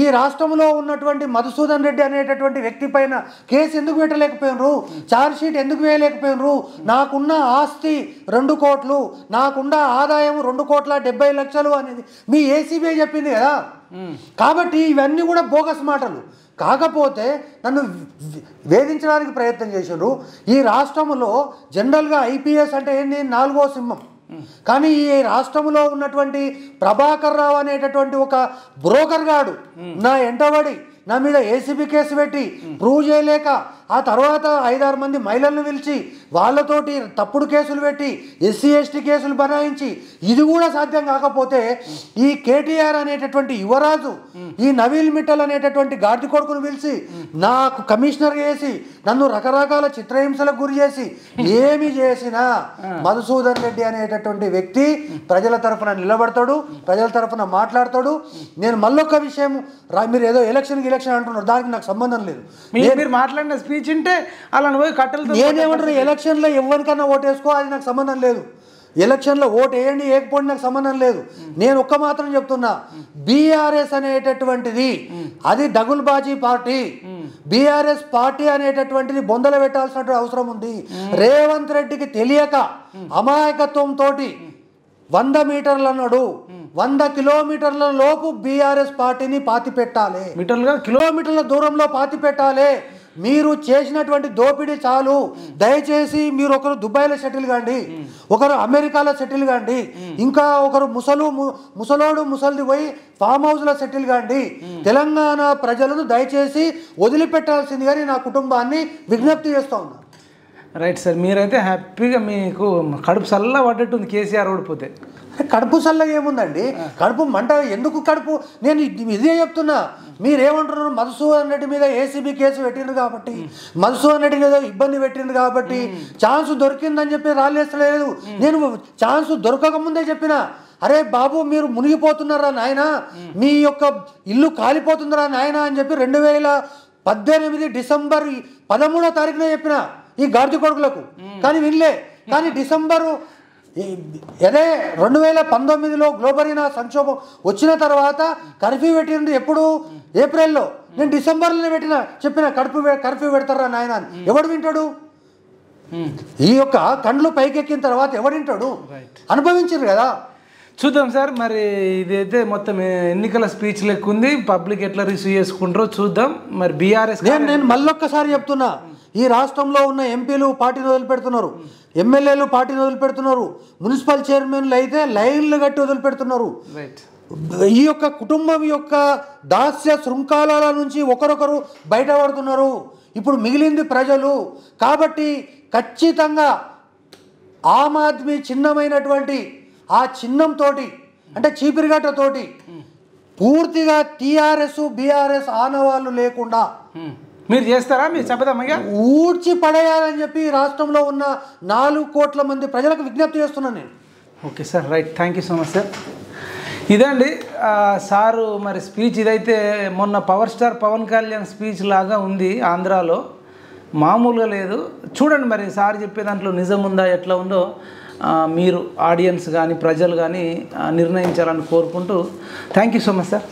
ఈ రాష్ట్రంలో ఉన్నటువంటి మధుసూదన్ రెడ్డి అనేటటువంటి వ్యక్తి పైన కేసు ఎందుకు పెట్టలేకపోయినరు, ఛార్జ్ షీట్ ఎందుకు వేయలేకపోయినరు? నాకున్న ఆస్తి 2 కోట్లు, నాకున్న ఆదాయం 2,70,00,000 అనేది మీ ACB చెప్పింది కదా. కాబట్టి ఇవన్నీ కూడా బోగస్ మాటలు. కాకపోతే నన్ను వేధించడానికి ప్రయత్నం చేశారు. ఈ రాష్ట్రంలో జనరల్గా IPS అంటే ఏంటి, 4వ సింహం. కానీ ఈ రాష్ట్రంలో ఉన్నటువంటి ప్రభాకర్ రావు అనేటటువంటి ఒక బ్రోకర్ గాడు నా ఎంటబడి నా మీద ACB కేసు పెట్టి ప్రూవ్ చేయలేక ఆ తర్వాత 5-6 మంది మహిళలను పిలిచి వాళ్ళతోటి తప్పుడు కేసులు పెట్టి ఎస్సీ ఎస్టీ కేసులు బనాయించి ఇది కూడా సాధ్యం కాకపోతే ఈ కేటీఆర్ అనేటటువంటి యువరాజు ఈ నవీల్ మిట్టల్ అనేటటువంటి గాడి కొడుకును పిలిచి నాకు కమిషనర్ చేసి నన్ను రకరకాల చిత్రహింసలకు గురి చేసి ఏమి చేసినా మధుసూదన్ రెడ్డి అనేటటువంటి వ్యక్తి ప్రజల తరఫున నిలబడతాడు, ప్రజల తరఫున మాట్లాడతాడు. నేను మళ్ళొక్క విషయం, మీరు ఏదో ఎలక్షన్ అంటున్నారు, దానికి నాకు సంబంధం లేదు. మీరు మాట్లాడిన స్పీచ్ ఉంటే అలా పోయి కట్టెలతో నేనేమంటారు, ఎలక్షన్లో ఎవరికన్నా ఓటేసుకో, అది నాకు సంబంధం లేదు. ఎలక్షన్లో ఓటు వేయండి వేయకపోండి నాకు సంబంధం లేదు. నేను ఒక్క మాత్రం చెప్తున్నా, బీఆర్ఎస్ అనేటటువంటిది అది దగుల్బాజీ పార్టీ. బీఆర్ఎస్ పార్టీ అనేటటువంటిది బొందలు పెట్టాల్సిన అవసరం ఉంది. రేవంత్ రెడ్డికి తెలియక అమాయకత్వంతో 100 మీటర్లు అన్నాడు, 100 కిలోమీటర్ల లోపు బీఆర్ఎస్ పార్టీని పాతి పెట్టాలి, కిలోమీటర్ల దూరంలో పాతి పెట్టాలి. మీరు చేసినటువంటి దోపిడీ చాలు. దయచేసి మీరు ఒకరు దుబాయ్లో సెటిల్ కాండి, ఒకరు అమెరికాలో సెటిల్ కాండి, ఇంకా ఒకరు ముసలోడు ముసలిది పోయి ఫామ్ హౌస్లో సెటిల్ కాండి. తెలంగాణ ప్రజలను దయచేసి వదిలిపెట్టాల్సిందిగా నా కుటుంబాన్ని విజ్ఞప్తి చేస్తూ ఉన్నా. రైట్ సార్, మీరైతే హ్యాపీగా మీకు కడుపు చల్ల పడ్డట్టుంది కేసీఆర్ ఓడిపోతే. కడుపు చల్లగా ఏముందండి, కడుపు మంట ఎందుకు కడుపు? నేను ఇదే చెప్తున్నా. మీరేమంటున్నారు, మధుసూదన్ రెడ్డి మీద ఏసీబీ కేసు పెట్టిండ్రు కాబట్టి, మధుసూదన్ రెడ్డి మీద ఇబ్బంది పెట్టిండ్రు కాబట్టి ఛాన్స్ దొరికిందని చెప్పి రాలేస్తలేదు. నేను ఛాన్స్ దొరకకముందే చెప్పిన, అరే బాబు మీరు మునిగిపోతున్నారా నాయన, మీ యొక్క ఇల్లు కాలిపోతుందిరా నాయన అని చెప్పి 2018 డిసెంబర్ 13వ తారీఖున చెప్పిన ఈ గాడిద కొడుకులకు. కానీ వినలే. కానీ డిసెంబరు అదే 2019లో గ్లోబరీనా సంక్షోభం వచ్చిన తర్వాత కర్ఫ్యూ పెట్టింది. ఎప్పుడు? ఏప్రిల్లో. నేను డిసెంబర్లోనే చెప్పిన కర్ఫ్యూ పెడతారా నాయన అని. ఎవడు వింటాడు? ఈ యొక్క కండ్లు పైకెక్కిన తర్వాత ఎవడు వింటాడు? అనుభవించారు కదా. చూద్దాం సార్, మరి ఇదైతే మొత్తం ఎన్నికల స్పీచ్ లెక్క ఉంది. పబ్లిక్ ఎట్లా రిసీవ్ చేసుకుంటారో చూద్దాం. మరి బీఆర్ఎస్ నేను మళ్ళొక్కసారి చెప్తున్నా, ఈ రాష్ట్రంలో ఉన్న ఎంపీలు పార్టీని వదిలిపెడుతున్నారు, ఎమ్మెల్యేలు పార్టీని వదిలిపెడుతున్నారు, మున్సిపల్ చైర్మన్లు అయితే లైన్లు కట్టి వదిలిపెడుతున్నారు. ఈ యొక్క కుటుంబం యొక్క దాస్య శృంఖలాల నుంచి ఒకరొకరు బయటపడుతున్నారు. ఇప్పుడు మిగిలింది ప్రజలు. కాబట్టి ఖచ్చితంగా ఆమ్ ఆద్మీ చిహ్నమైనటువంటి ఆ చిహ్నంతో అంటే చీపిరిగట్టతోటి పూర్తిగా టీఆర్ఎస్ బీఆర్ఎస్ ఆనవాళ్ళు లేకుండా మీరు చేస్తారా? మీరు చెప్పదమ్మగా ఊడ్చి పడేయాలని చెప్పి రాష్ట్రంలో ఉన్న 4 కోట్ల మంది ప్రజలకు విజ్ఞప్తి చేస్తున్నాను నేను. Okay sir, right, thank you so much sir. ఇదండి సారు మరి స్పీచ్. ఇదైతే మొన్న power star Pawan Kalyan speech లాగా ఉంది ఆంధ్రాలో, మామూలుగా లేదు. చూడండి మరి సార్ చెప్పే దాంట్లో నిజం ఉందా ఎట్లా ఉందో మీరు ఆడియన్స్ కానీ ప్రజలు కానీ నిర్ణయించాలని కోరుకుంటూ thank you so much sir.